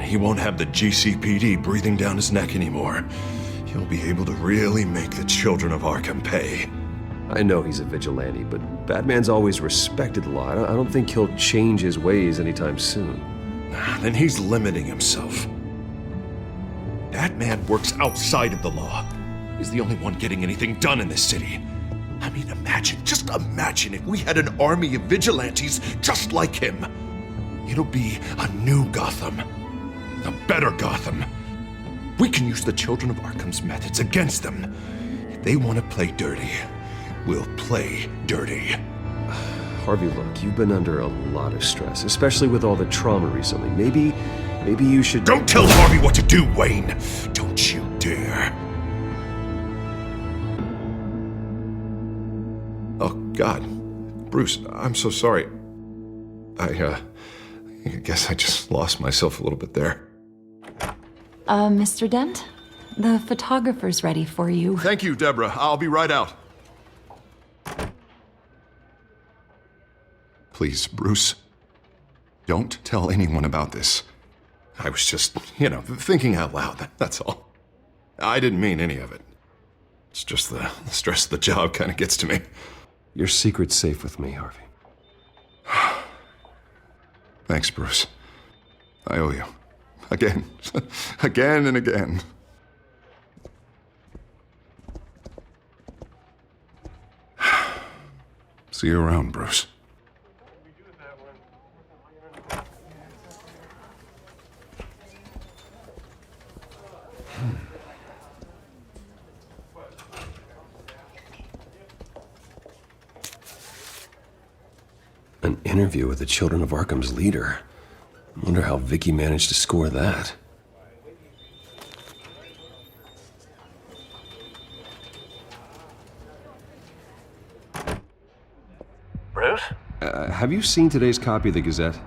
He won't have the GCPD breathing down his neck anymore. He'll be able to really make the children of Arkham pay. I know he's a vigilante, but Batman's always respected the law. I don't think he'll change his ways anytime soon. Then he's limiting himself. Batman works outside of the law. He's the only one getting anything done in this city. I mean, just imagine if we had an army of vigilantes just like him. It'll be a new Gotham. A better Gotham. We can use the children of Arkham's methods against them. If they want to play dirty, we'll play dirty. Harvey, look, you've been under a lot of stress, especially with all the trauma recently. Maybe you should... Don't tell Harvey what to do, Wayne! Don't you dare. Oh, God. Bruce, I'm so sorry. I guess I just lost myself a little bit there. Mr. Dent? The photographer's ready for you. Thank you, Deborah. I'll be right out. Please, Bruce, don't tell anyone about this. I was just, thinking out loud, that's all. I didn't mean any of it. It's just the stress of the job kind of gets to me. Your secret's safe with me, Harvey. Thanks, Bruce. I owe you. Again. Again and again. See you around, Bruce. An interview with the Children of Arkham's leader. I wonder how Vicky managed to score that. Bruce? Have you seen today's copy of the Gazette?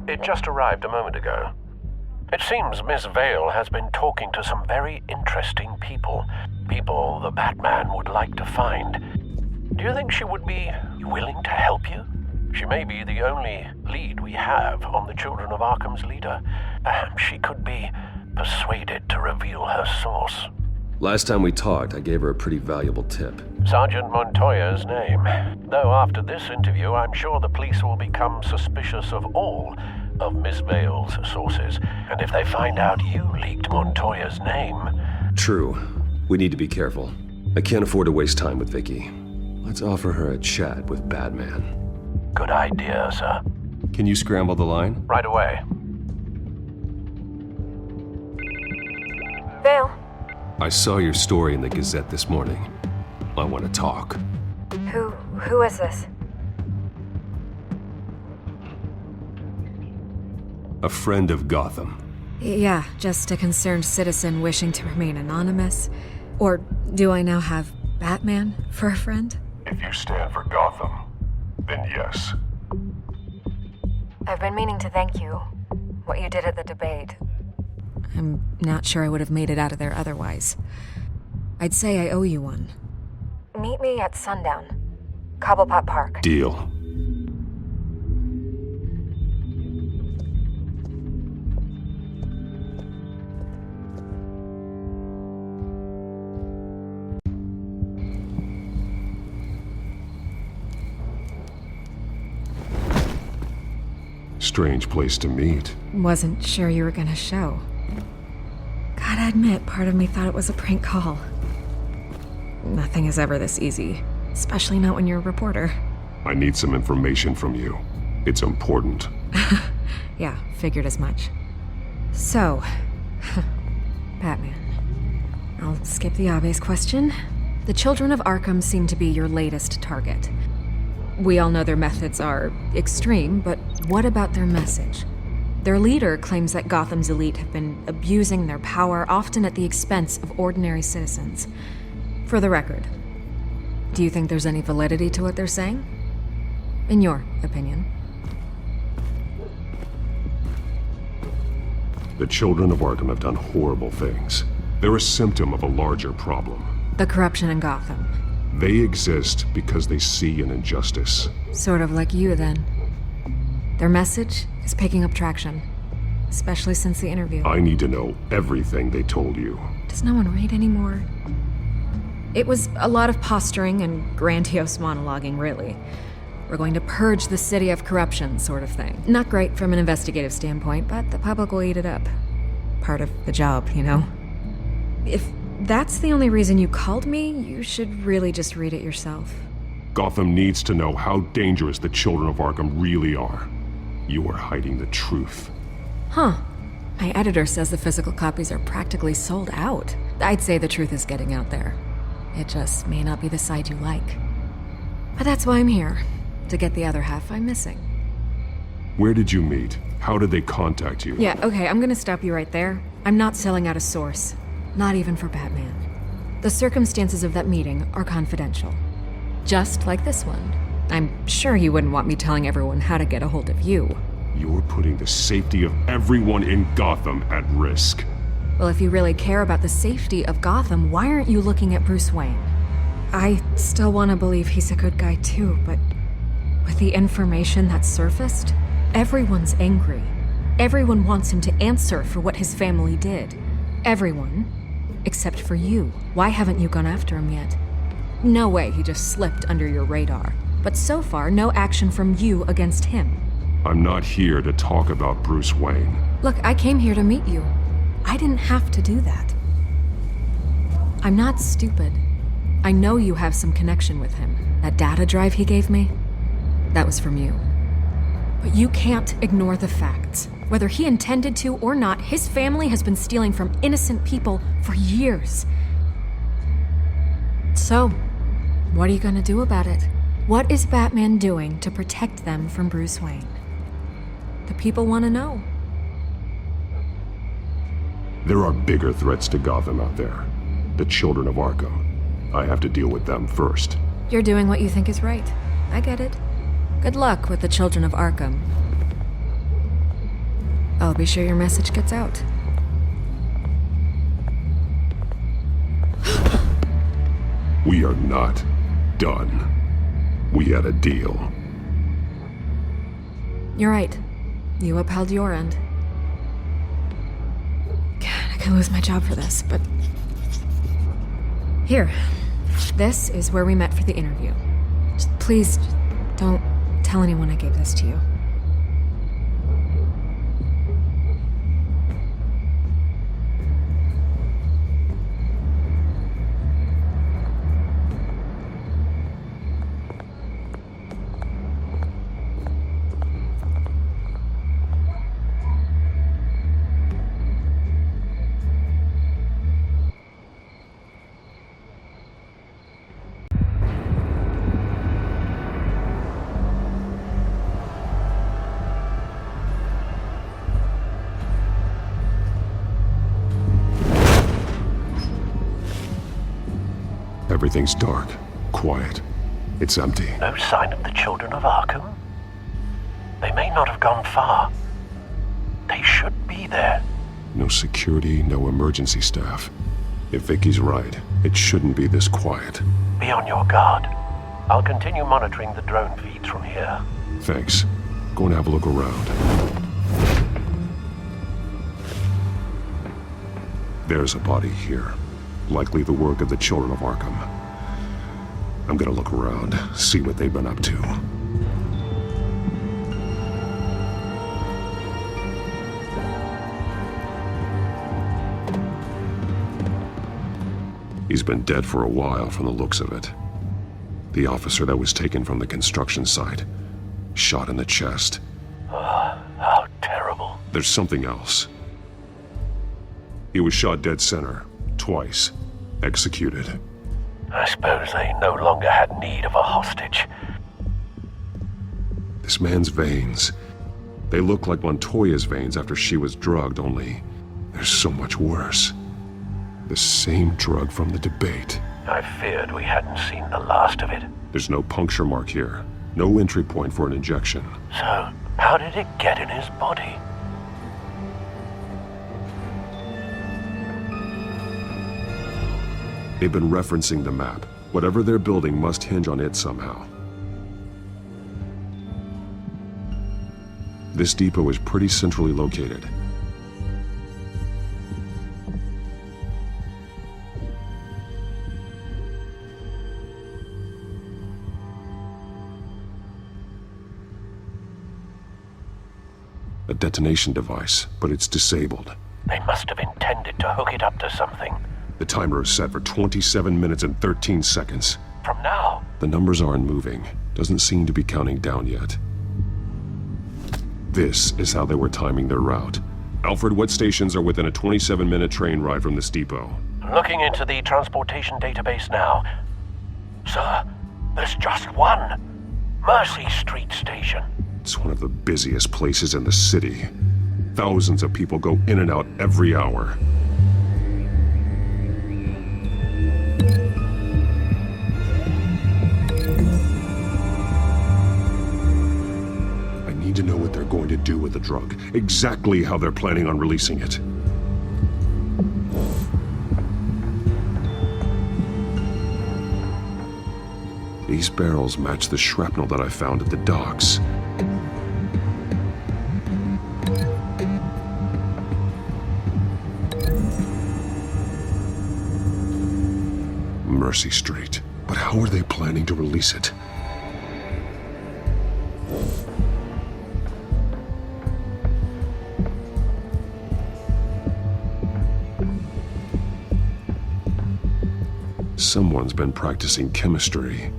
It just arrived a moment ago. It seems Miss Vale has been talking to some very interesting people. People the Batman would like to find. Do you think she would be willing to help you? She may be the only lead we have on the Children of Arkham's leader. Perhaps she could be persuaded to reveal her source. Last time we talked, I gave her a pretty valuable tip. Sergeant Montoya's name. Though after this interview, I'm sure the police will become suspicious of all of Miss Vale's sources. And if they find out you leaked Montoya's name... True. We need to be careful. I can't afford to waste time with Vicky. Let's offer her a chat with Batman. Good idea, sir. Can you scramble the line? Right away. Vale. I saw your story in the Gazette this morning. I want to talk. Who is this? A friend of Gotham. Yeah, just a concerned citizen wishing to remain anonymous. Or do I now have Batman for a friend? If you stand for Gotham, then yes. I've been meaning to thank you. What you did at the debate. I'm not sure I would have made it out of there otherwise. I'd say I owe you one. Meet me at sundown. Cobblepot Park. Deal. Strange place to meet. Wasn't sure you were gonna show. Gotta admit, part of me thought it was a prank call. Nothing is ever this easy, especially not when you're a reporter. I need some information from you. It's important. Yeah, figured as much. So, Batman. I'll skip the obvious question. The Children of Arkham seem to be your latest target. We all know their methods are extreme, but what about their message? Their leader claims that Gotham's elite have been abusing their power, often at the expense of ordinary citizens. For the record, do you think there's any validity to what they're saying? In your opinion? The children of Arkham have done horrible things. They're a symptom of a larger problem. The corruption in Gotham. They exist because they see an injustice. Sort of like you, then. Their message is picking up traction, especially since the interview. I need to know everything they told you. Does no one read anymore? It was a lot of posturing and grandiose monologuing, really. We're going to purge the city of corruption, sort of thing. Not great from an investigative standpoint, but the public will eat it up. Part of the job, you know? If that's the only reason you called me, you should really just read it yourself. Gotham needs to know how dangerous the children of Arkham really are. You are hiding the truth. Huh. My editor says the physical copies are practically sold out. I'd say the truth is getting out there. It just may not be the side you like. But that's why I'm here. To get the other half I'm missing. Where did you meet? How did they contact you? Yeah, okay, I'm gonna stop you right there. I'm not selling out a source. Not even for Batman. The circumstances of that meeting are confidential. Just like this one. I'm sure you wouldn't want me telling everyone how to get a hold of you. You're putting the safety of everyone in Gotham at risk. Well, if you really care about the safety of Gotham, why aren't you looking at Bruce Wayne? I still want to believe he's a good guy too, but with the information that's surfaced, everyone's angry. Everyone wants him to answer for what his family did. Everyone, except for you. Why haven't you gone after him yet? No way he just slipped under your radar. But so far, no action from you against him. I'm not here to talk about Bruce Wayne. Look, I came here to meet you. I didn't have to do that. I'm not stupid. I know you have some connection with him. That data drive he gave me, that was from you. But you can't ignore the facts. Whether he intended to or not, his family has been stealing from innocent people for years. So, what are you gonna do about it? What is Batman doing to protect them from Bruce Wayne? The people want to know. There are bigger threats to Gotham out there. The children of Arkham. I have to deal with them first. You're doing what you think is right. I get it. Good luck with the children of Arkham. I'll be sure your message gets out. We are not done. We had a deal. You're right. You upheld your end. God, I could lose my job for this, but... Here. This is where we met for the interview. Just please, don't tell anyone I gave this to you. Everything's dark, quiet. It's empty. No sign of the children of Arkham? They may not have gone far. They should be there. No security, no emergency staff. If Vicky's right, it shouldn't be this quiet. Be on your guard. I'll continue monitoring the drone feeds from here. Thanks. Go and have a look around. There's a body here. Likely the work of the children of Arkham. I'm gonna look around, see what they've been up to. He's been dead for a while from the looks of it. The officer that was taken from the construction site. Shot in the chest. How terrible. There's something else. He was shot dead center. Twice. Executed. I suppose they no longer had need of a hostage. This man's veins. They look like Montoya's veins after she was drugged, only they're so much worse. The same drug from the debate. I feared we hadn't seen the last of it. There's no puncture mark here. No entry point for an injection. So, how did it get in his body? They've been referencing the map. Whatever they're building must hinge on it somehow. This depot is pretty centrally located. A detonation device, but it's disabled. They must have intended to hook it up to something. The timer is set for 27 minutes and 13 seconds. From now? The numbers aren't moving. Doesn't seem to be counting down yet. This is how they were timing their route. Alfred, what stations are within a 27-minute train ride from this depot? Looking into the transportation database now. Sir, there's just one. Mercy Street Station. It's one of the busiest places in the city. Thousands of people go in and out every hour. I need to know what they're going to do with the drug. Exactly how they're planning on releasing it. These barrels match the shrapnel that I found at the docks. Mercy Street. But how are they planning to release it? Someone's been practicing chemistry.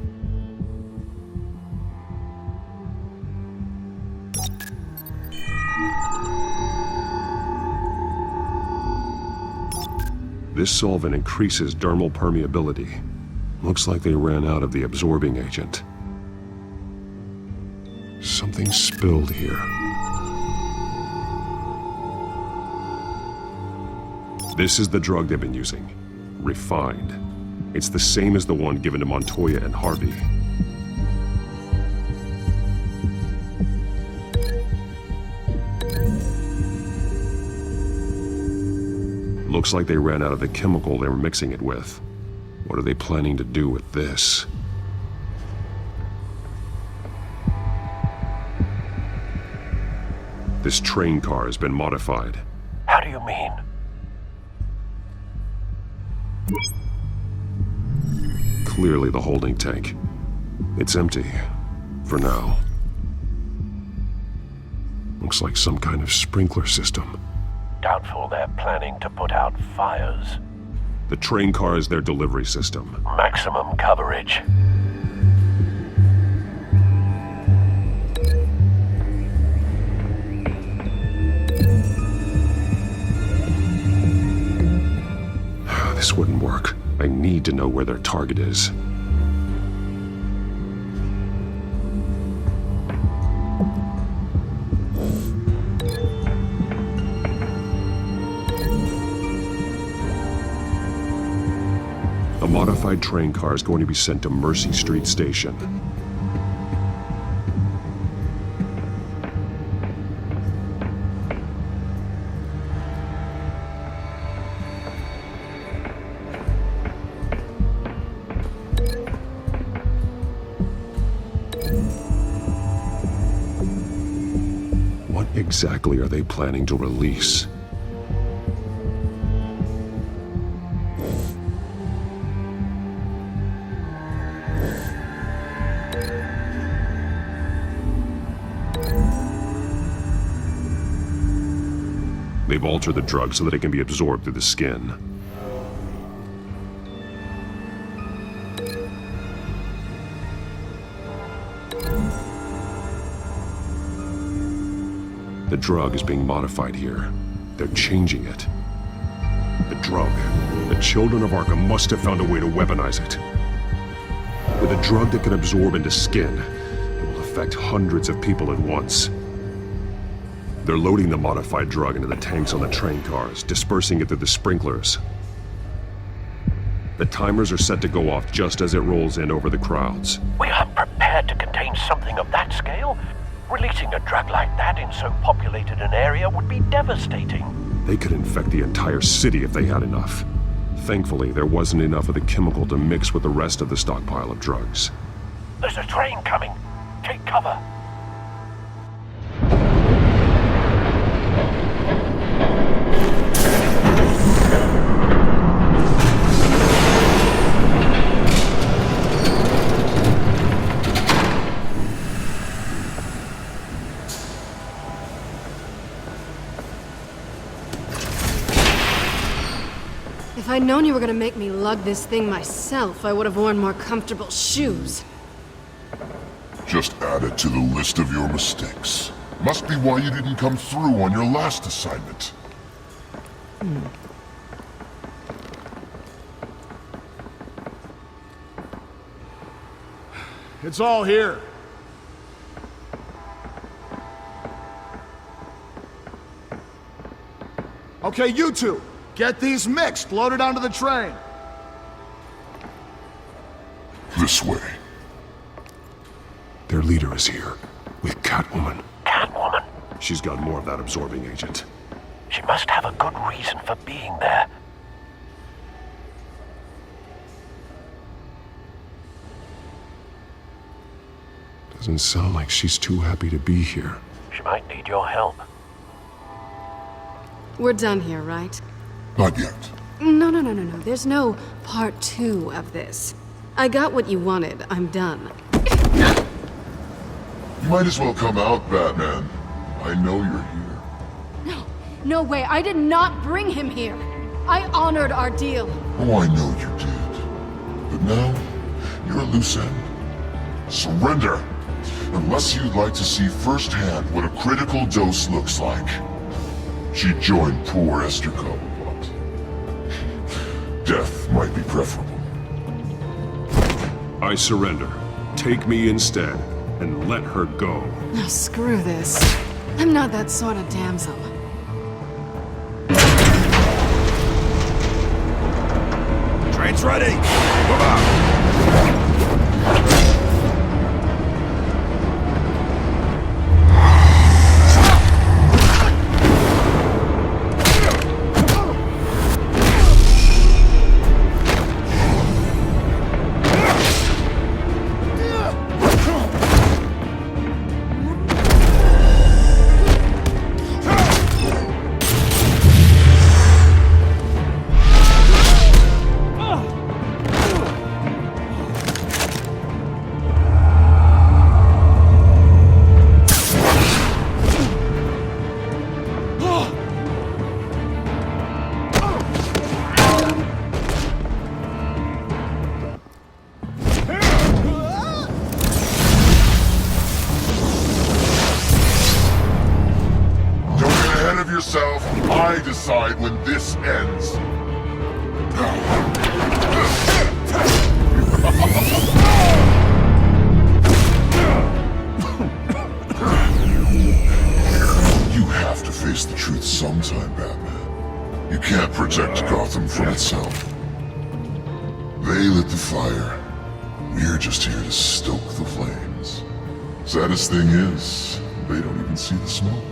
This solvent increases dermal permeability. Looks like they ran out of the absorbing agent. Something spilled here. This is the drug they've been using. Refined. It's the same as the one given to Montoya and Harvey. Looks like they ran out of the chemical they were mixing it with. What are they planning to do with this? This train car has been modified. How do you mean? Clearly the holding tank. It's empty. For now. Looks like some kind of sprinkler system. Doubtful they're planning to put out fires. The train car is their delivery system. Maximum coverage. This wouldn't work. I need to know where their target is. A modified train car is going to be sent to Mercy Street Station. What exactly are they planning to release? They've altered the drug so that it can be absorbed through the skin. The drug is being modified here. They're changing it. The drug. The children of Arkham must have found a way to weaponize it. With a drug that can absorb into skin, it will affect hundreds of people at once. They're loading the modified drug into the tanks on the train cars, dispersing it through the sprinklers. The timers are set to go off just as it rolls in over the crowds. We aren't prepared to contain something of that scale. Releasing a drug like that in so populated an area would be devastating. They could infect the entire city if they had enough. Thankfully, there wasn't enough of the chemical to mix with the rest of the stockpile of drugs. There's a train coming. Take cover. If I'd known you were gonna make me lug this thing myself, I would have worn more comfortable shoes. Just add it to the list of your mistakes. Must be why you didn't come through on your last assignment. It's all here. Okay, you two, get these mixed, loaded onto the train. This way. Their leader is here, with Catwoman. Catwoman? She's got more of that absorbing agent. She must have a good reason for being there. Doesn't sound like she's too happy to be here. She might need your help. We're done here, right? Not yet. No. There's no part 2 of this. I got what you wanted. I'm done. You might as well come out, Batman. I know you're here. No way. I did not bring him here. I honored our deal. Oh, I know you did. But now, you're a loose end. Surrender! Unless you'd like to see firsthand what a critical dose looks like. She joined poor Esther Cobblepot. Death might be preferable. I surrender. Take me instead, and let her go. Oh, screw this. I'm not that sort of damsel. Train's ready! Move out! Yourself, I decide when this ends. You have to face the truth sometime, Batman. You can't protect Gotham from itself. They lit the fire. We're just here to stoke the flames. Saddest thing is, they don't even see the smoke.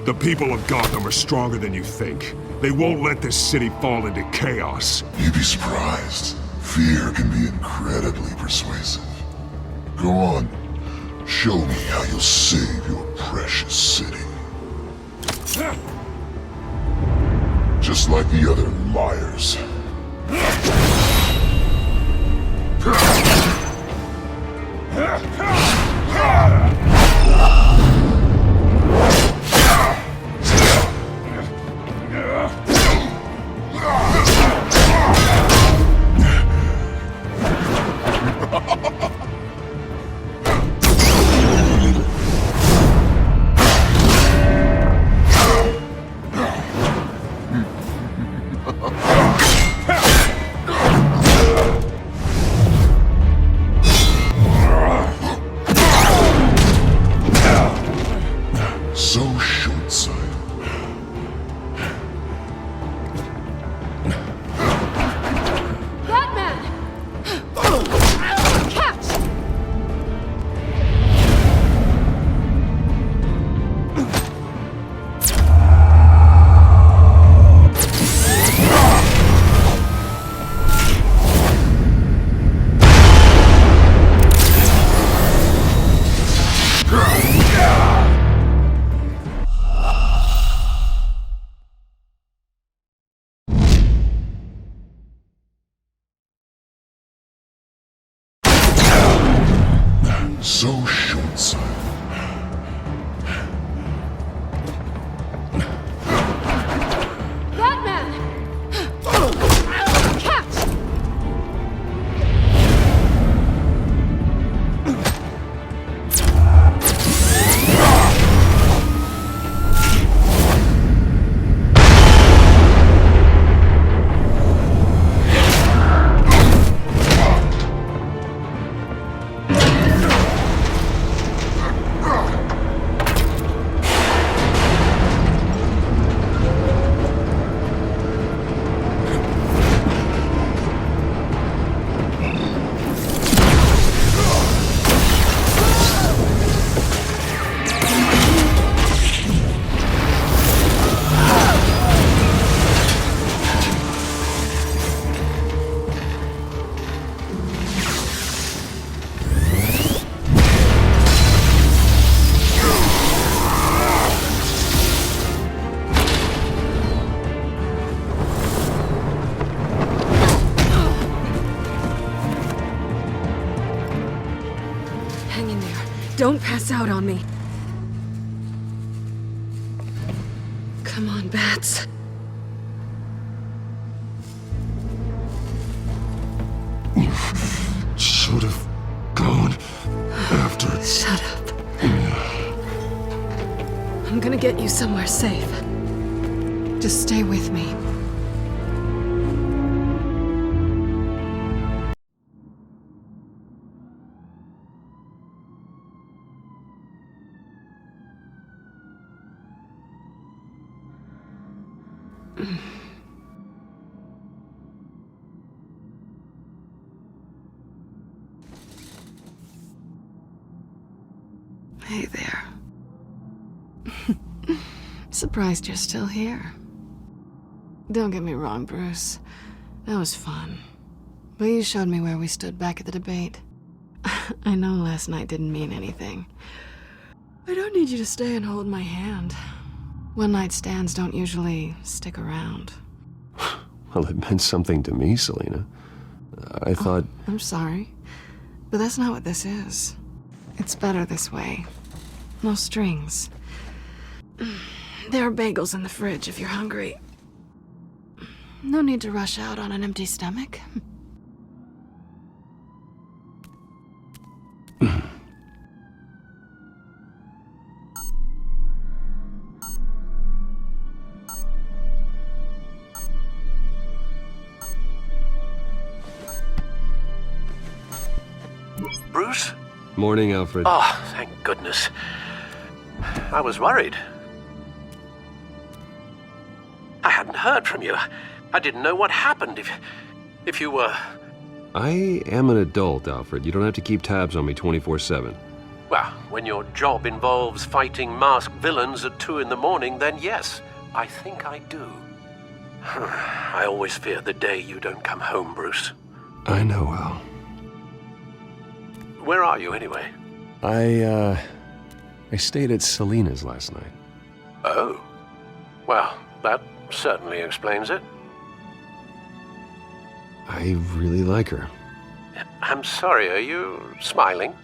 The people of Gotham are stronger than you think. They won't let this city fall into chaos. You'd be surprised. Fear can be incredibly persuasive. Go on. Show me how you'll save your precious city. Just like the other liars. Don't pass out on me. Come on, Bats. You should have gone after... Shut up. I'm gonna get you somewhere safe. Just stay with me. Hey there. Surprised you're still here. Don't get me wrong, Bruce. That was fun. But you showed me where we stood back at the debate. I know last night didn't mean anything. I don't need you to stay and hold my hand. One-night stands don't usually stick around. Well, it meant something to me, Selina. I thought... I'm sorry, but that's not what this is. It's better this way. No strings. There are bagels in the fridge if you're hungry. No need to rush out on an empty stomach. Bruce? Morning, Alfred. Oh, thank goodness. I was worried. I hadn't heard from you. I didn't know what happened if you were... I am an adult, Alfred. You don't have to keep tabs on me 24/7. Well, when your job involves fighting masked villains at 2 in the morning, then yes, I think I do. I always fear the day you don't come home, Bruce. I know, Al. Where are you, anyway? I stayed at Selina's last night. Oh. Well, that certainly explains it. I really like her. I'm sorry, are you smiling?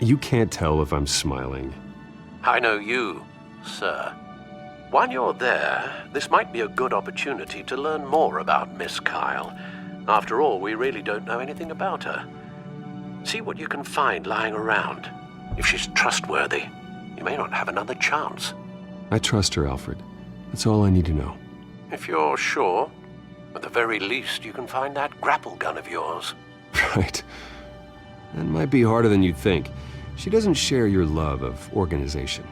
You can't tell if I'm smiling. I know you, sir. While you're there, this might be a good opportunity to learn more about Miss Kyle. After all, we really don't know anything about her. See what you can find lying around. If she's trustworthy, you may not have another chance. I trust her, Alfred. That's all I need to know. If you're sure, at the very least, you can find that grapple gun of yours. Right. That might be harder than you'd think. She doesn't share your love of organization.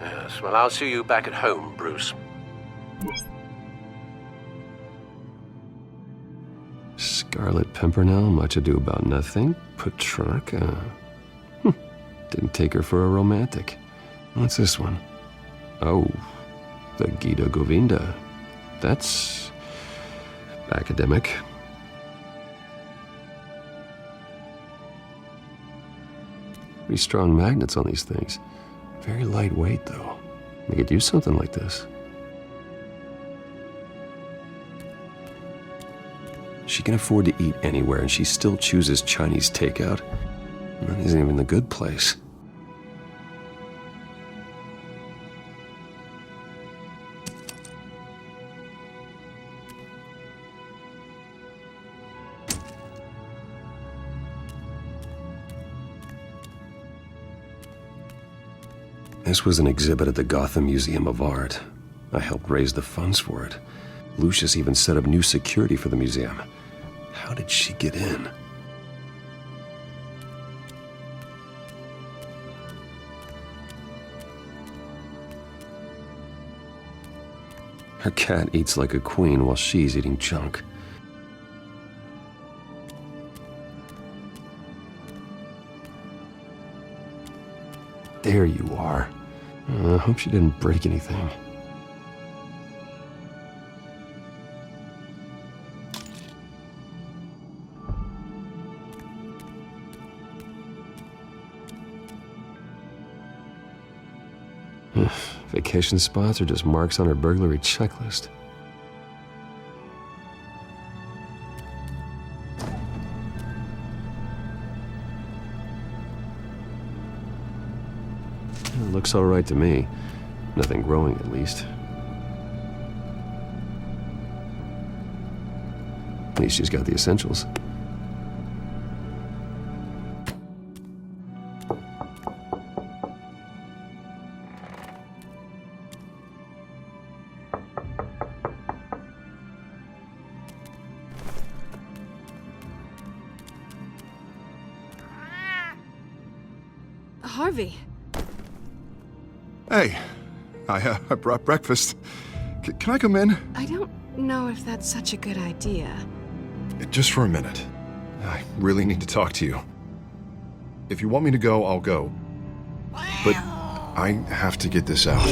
Yes, well, I'll see you back at home, Bruce. Scarlet Pimpernel, much ado about nothing. Petrarca. Didn't take her for a romantic. What's this one? Oh, the Gita Govinda. That's... academic. Pretty strong magnets on these things. Very lightweight, though. They could use something like this. She can afford to eat anywhere, and she still chooses Chinese takeout. That isn't even the good place. This was an exhibit at the Gotham Museum of Art. I helped raise the funds for it. Lucius even set up new security for the museum. How did she get in? Her cat eats like a queen while she's eating junk. There you are. I hope she didn't break anything. Vacation spots are just marks on her burglary checklist. Looks all right to me. Nothing growing, at least. At least she's got the essentials. Harvey. Hey, I brought breakfast. Can I come in? I don't know if that's such a good idea. Just for a minute. I really need to talk to you. If you want me to go, I'll go. But I have to get this out.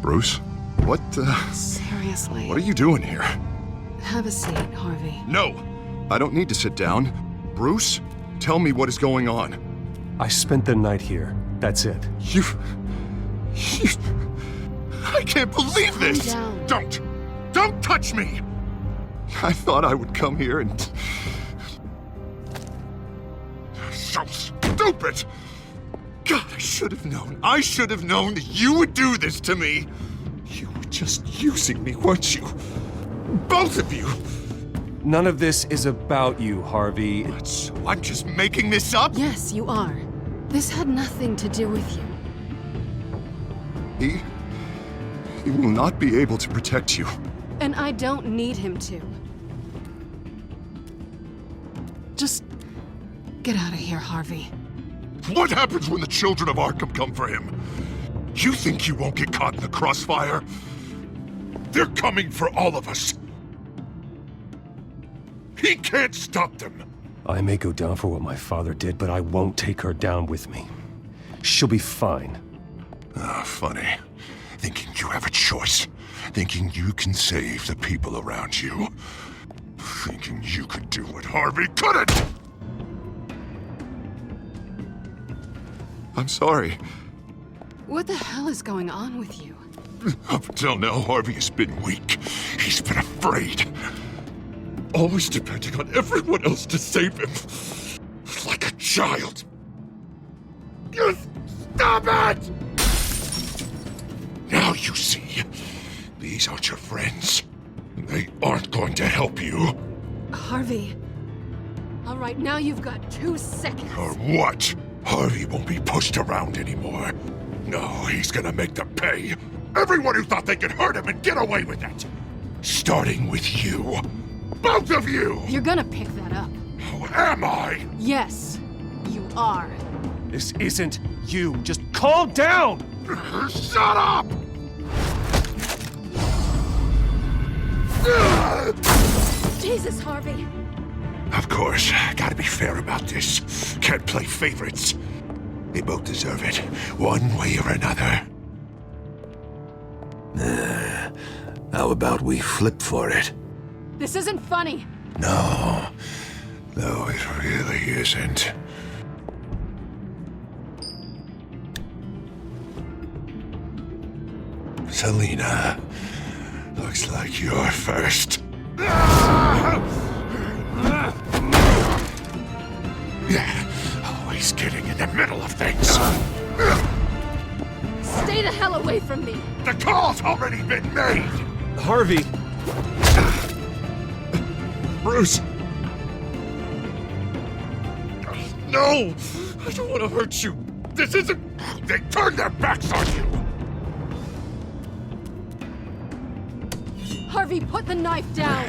Bruce? What, Seriously. What are you doing here? Have a seat, Harvey. No! I don't need to sit down. Bruce, tell me what is going on. I spent the night here. That's it. You... I can't believe this! Calm down. Don't touch me! I thought I would come here and... So stupid! God, I should have known. I should have known that you would do this to me. You were just using me, weren't you? Both of you! None of this is about you, Harvey. What, so I'm just making this up? Yes, you are. This had nothing to do with you. He will not be able to protect you. And I don't need him to. Just get out of here, Harvey. What happens when the children of Arkham come for him? You think you won't get caught in the crossfire? They're coming for all of us. He can't stop them. I may go down for what my father did, but I won't take her down with me. She'll be fine. Ah, funny. Thinking you have a choice. Thinking you can save the people around you. Thinking you could do what Harvey couldn't! I'm sorry. What the hell is going on with you? Up until now, Harvey has been weak. He's been afraid. Always depending on everyone else to save him. Like a child. You stop it! Now you see. These aren't your friends. They aren't going to help you. Harvey. All right, now you've got 2 seconds. Or what? Harvey won't be pushed around anymore. No, he's gonna make them pay. Everyone who thought they could hurt him and get away with it. Starting with you. Both of you! You're gonna pick that up. Oh, am I? Yes, you are. This isn't you. Just calm down! Shut up! Jesus, Harvey. Of course, gotta be fair about this. Can't play favorites. They both deserve it, one way or another. How about we flip for it? This isn't funny. No, it really isn't. Selina, looks like you're first. Yeah, always getting in the middle of things. Stay the hell away from me. The call's already been made. Harvey. Bruce. No, I don't want to hurt you. This isn't... They turned their backs on you. Harvey, put the knife down.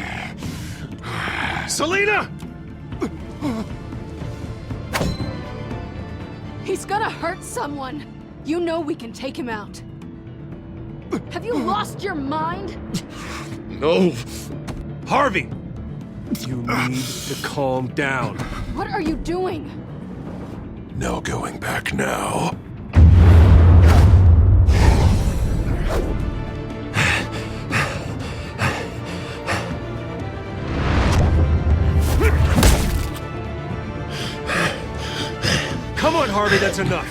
Selina! He's gonna hurt someone. You know we can take him out. Have you lost your mind? No. Harvey! You need to calm down. What are you doing? No going back now. Come on, Harvey, that's enough.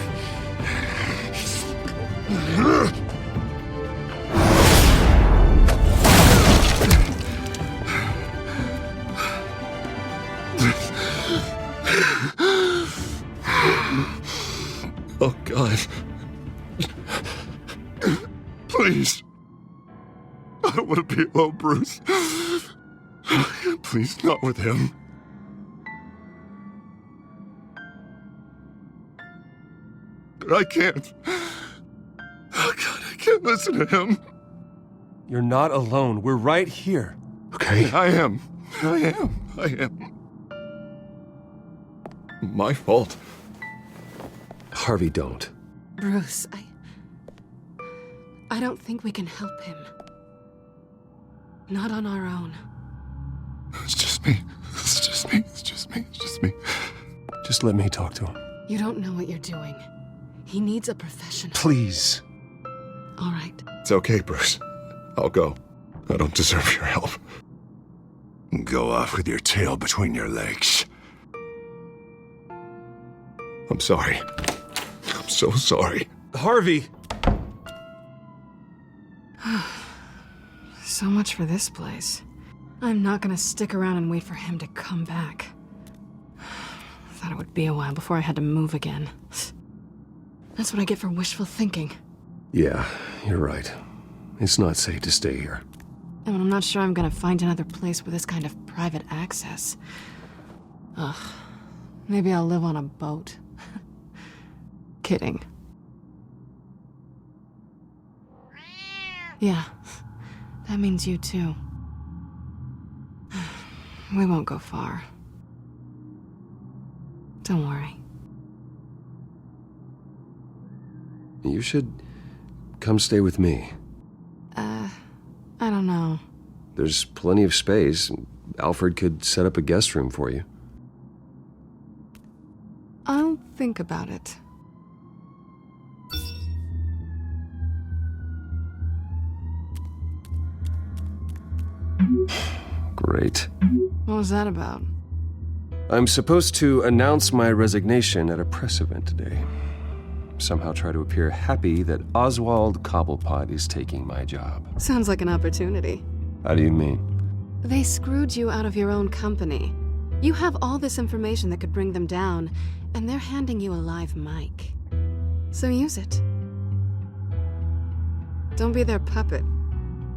Oh, God. Please. I don't want to be alone, Bruce. Please, not with him. But I can't. Oh, God, I can't listen to him. You're not alone. We're right here. Okay? I am. My fault. Harvey, don't. Bruce, I don't think we can help him. Not on our own. It's just me. Just let me talk to him. You don't know what you're doing. He needs a professional. Please. All right. It's okay, Bruce. I'll go. I don't deserve your help. Go off with your tail between your legs. I'm sorry. I'm so sorry. Harvey! So much for this place. I'm not gonna stick around and wait for him to come back. Thought it would be a while before I had to move again. That's what I get for wishful thinking. Yeah, you're right. It's not safe to stay here. And I'm not sure I'm gonna find another place with this kind of private access. Ugh. Maybe I'll live on a boat. Kidding. Yeah. That means you too. We won't go far. Don't worry. You should come stay with me. I don't know. There's plenty of space. Alfred could set up a guest room for you. I'll think about it. Great. What was that about? I'm supposed to announce my resignation at a press event today. Somehow try to appear happy that Oswald Cobblepot is taking my job. Sounds like an opportunity. How do you mean? They screwed you out of your own company. You have all this information that could bring them down, and they're handing you a live mic. So use it. Don't be their puppet.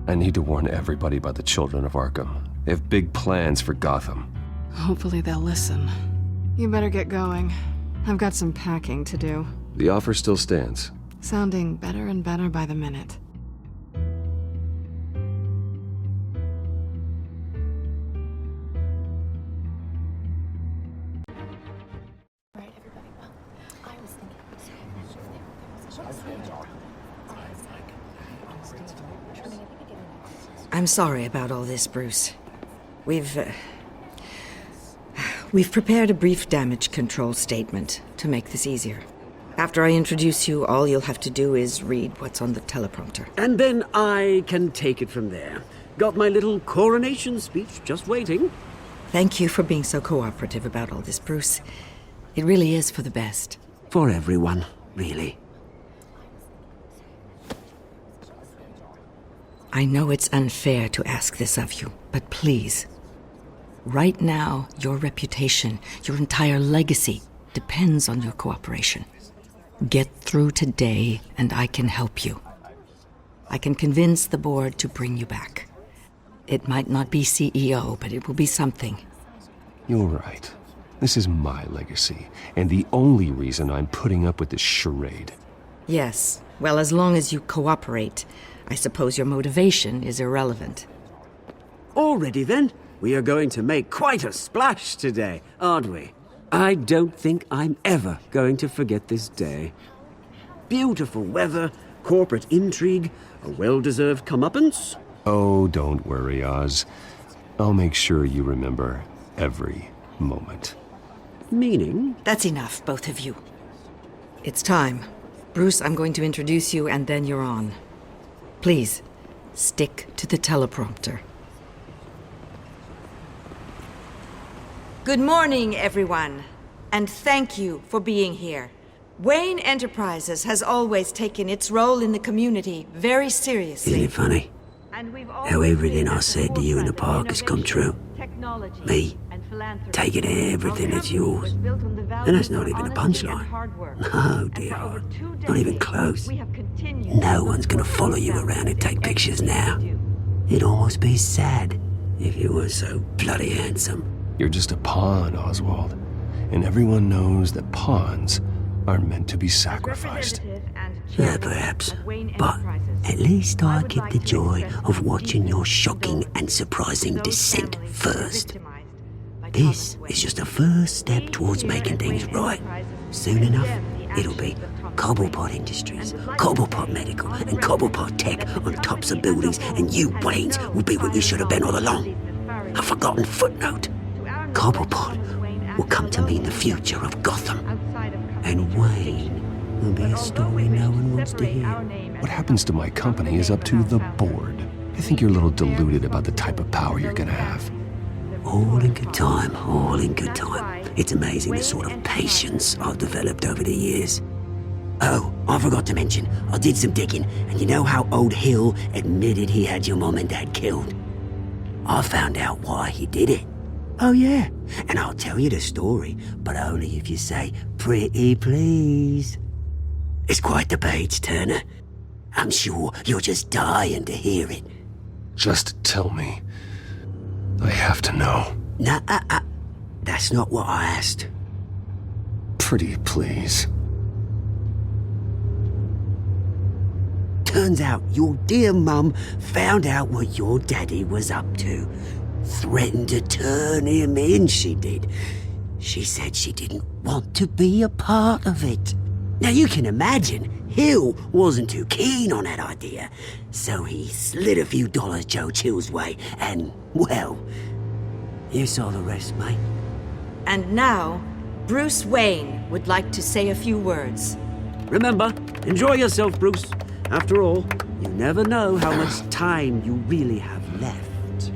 I need to warn everybody about the children of Arkham. They have big plans for Gotham. Hopefully they'll listen. You better get going. I've got some packing to do. The offer still stands. Sounding better and better by the minute. I'm sorry about all this, Bruce. We've prepared a brief damage control statement to make this easier. After I introduce you, all you'll have to do is read what's on the teleprompter. And then I can take it from there. Got my little coronation speech just waiting. Thank you for being so cooperative about all this, Bruce. It really is for the best. For everyone, really. I know it's unfair to ask this of you, but please. Right now, your reputation, your entire legacy, depends on your cooperation. Get through today, and I can help you. I can convince the board to bring you back. It might not be CEO, but it will be something. You're right. This is my legacy, and the only reason I'm putting up with this charade. Yes. Well, as long as you cooperate, I suppose your motivation is irrelevant. Already then, we are going to make quite a splash today, aren't we? I don't think I'm ever going to forget this day. Beautiful weather, corporate intrigue, a well-deserved comeuppance. Oh, don't worry, Oz. I'll make sure you remember every moment. Meaning? That's enough, both of you. It's time. Bruce, I'm going to introduce you, and then you're on. Please, stick to the teleprompter. Good morning, everyone, and thank you for being here. Wayne Enterprises has always taken its role in the community very seriously. Isn't it funny? How everything I said to you in the park has come true. Me, taking everything that's yours. And that's not even a punchline. No, dear. Not even close. No one's gonna follow you around and take pictures now. It'd almost be sad if you were so bloody handsome. You're just a pawn, Oswald. And everyone knows that pawns are meant to be sacrificed. Yeah, perhaps. But at least I get the joy of watching your shocking and surprising descent first. This is just a first step towards making things right. Soon enough, it'll be Cobblepot Industries, Cobblepot Medical, and Cobblepot Tech on tops of buildings, and you, Waynes, will be what you should have been all along. A forgotten footnote. Cobblepot will come to mean the future of Gotham. And Wayne will be a story no one wants to hear. What happens to my company is up to the board. I think you're a little deluded about the type of power you're gonna have. All in good time, all in good time. It's amazing the sort of patience I've developed over the years. Oh, I forgot to mention, I did some digging, and you know how old Hill admitted he had your mom and dad killed? I found out why he did it. Oh yeah, and I'll tell you the story, but only if you say, pretty please. It's quite the page turner. I'm sure you're just dying to hear it. Just tell me. I have to know. Nah, that's not what I asked. Pretty please. Turns out your dear mum found out what your daddy was up to. Threatened to turn him in, she did. She said she didn't want to be a part of it. Now you can imagine, Hill wasn't too keen on that idea, so he slid a few dollars Joe Chill's way, and, well, you saw the rest, mate. And now, Bruce Wayne would like to say a few words. Remember, enjoy yourself, Bruce. After all, you never know how much time you really have left.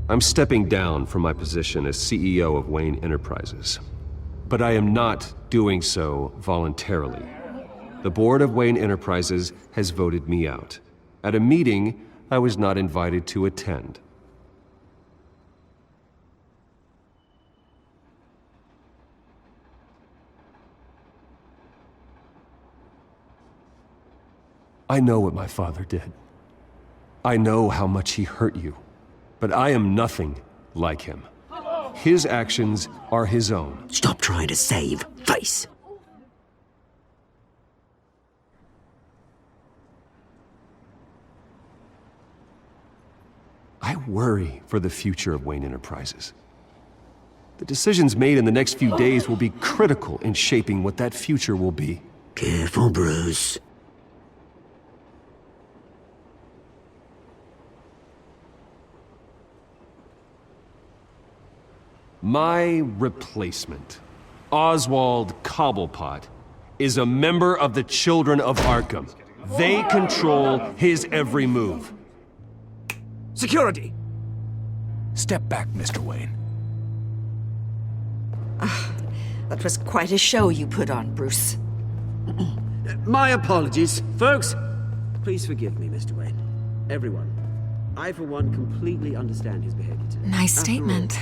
I'm stepping down from my position as CEO of Wayne Enterprises. But I am not doing so voluntarily. The board of Wayne Enterprises has voted me out. At a meeting I was not invited to attend. I know what my father did. I know how much he hurt you. But I am nothing like him. His actions are his own. Stop trying to save face. I worry for the future of Wayne Enterprises. The decisions made in the next few days will be critical in shaping what that future will be. Careful, Bruce. My replacement, Oswald Cobblepot, is a member of the Children of Arkham. They control his every move. Security! Step back, Mr. Wayne. That was quite a show you put on, Bruce. My apologies. Folks, please forgive me, Mr. Wayne. Everyone. I, for one, completely understand his behavior today. Nice statement.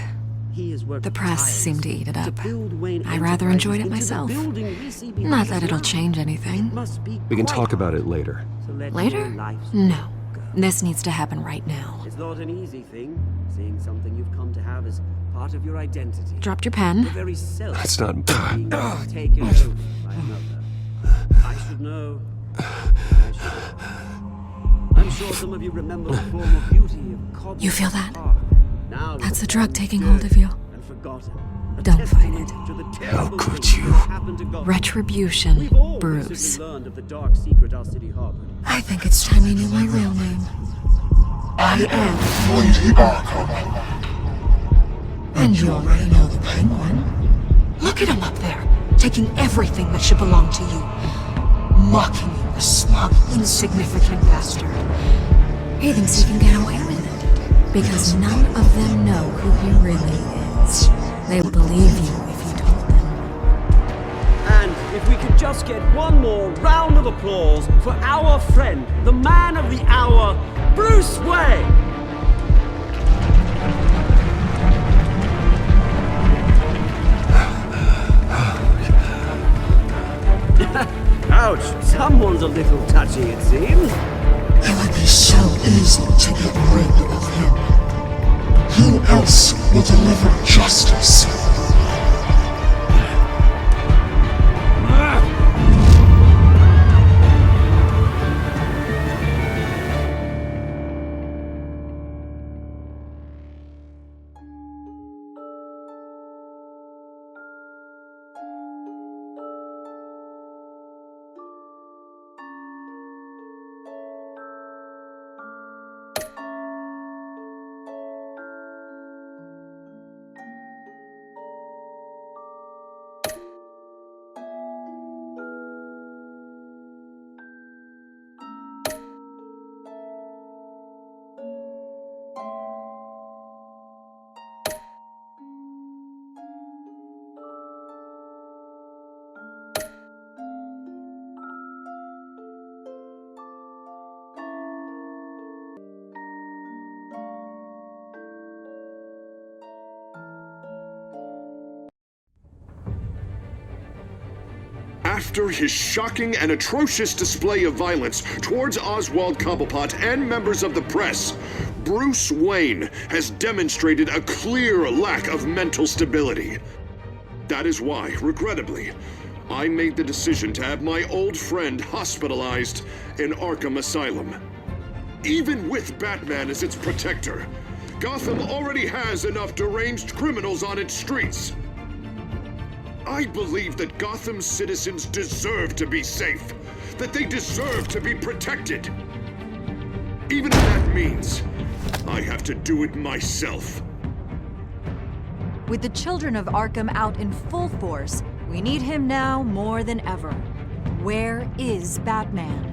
The press seemed to eat it up. I rather enjoyed it myself. Not that it'll change anything. We can talk about it later. Later? No. This needs to happen right now. It's not an easy thing, seeing something you've come to have as part of your identity. Dropped your pen? Your very self. That's not... Being taken over by another. I should know. I'm sure some of you remember the form of beauty of Cobb. You feel that? That's the drug taking hold of you. Don't fight it. How could you? Retribution, Bruce. I think it's time you knew my real name. I am Lady Arkham. And you already know the Penguin. Look at him up there, taking everything that should belong to you. Mocking you, the smug, insignificant bastard. He thinks he can get away with it. Because none of them know who he really is. They will believe you if you told them. could just get one more round of applause for our friend, the man of the hour, Bruce Wayne! Ouch, someone's a little touchy, it seems. It would be so easy to get rid of him. Who else will deliver justice? After his shocking and atrocious display of violence towards Oswald Cobblepot and members of the press, Bruce Wayne has demonstrated a clear lack of mental stability. That is why, regrettably, I made the decision to have my old friend hospitalized in Arkham Asylum. Even with Batman as its protector, Gotham already has enough deranged criminals on its streets. I believe that Gotham's citizens deserve to be safe, that they deserve to be protected. Even if that means I have to do it myself. With the children of Arkham out in full force, we need him now more than ever. Where is Batman?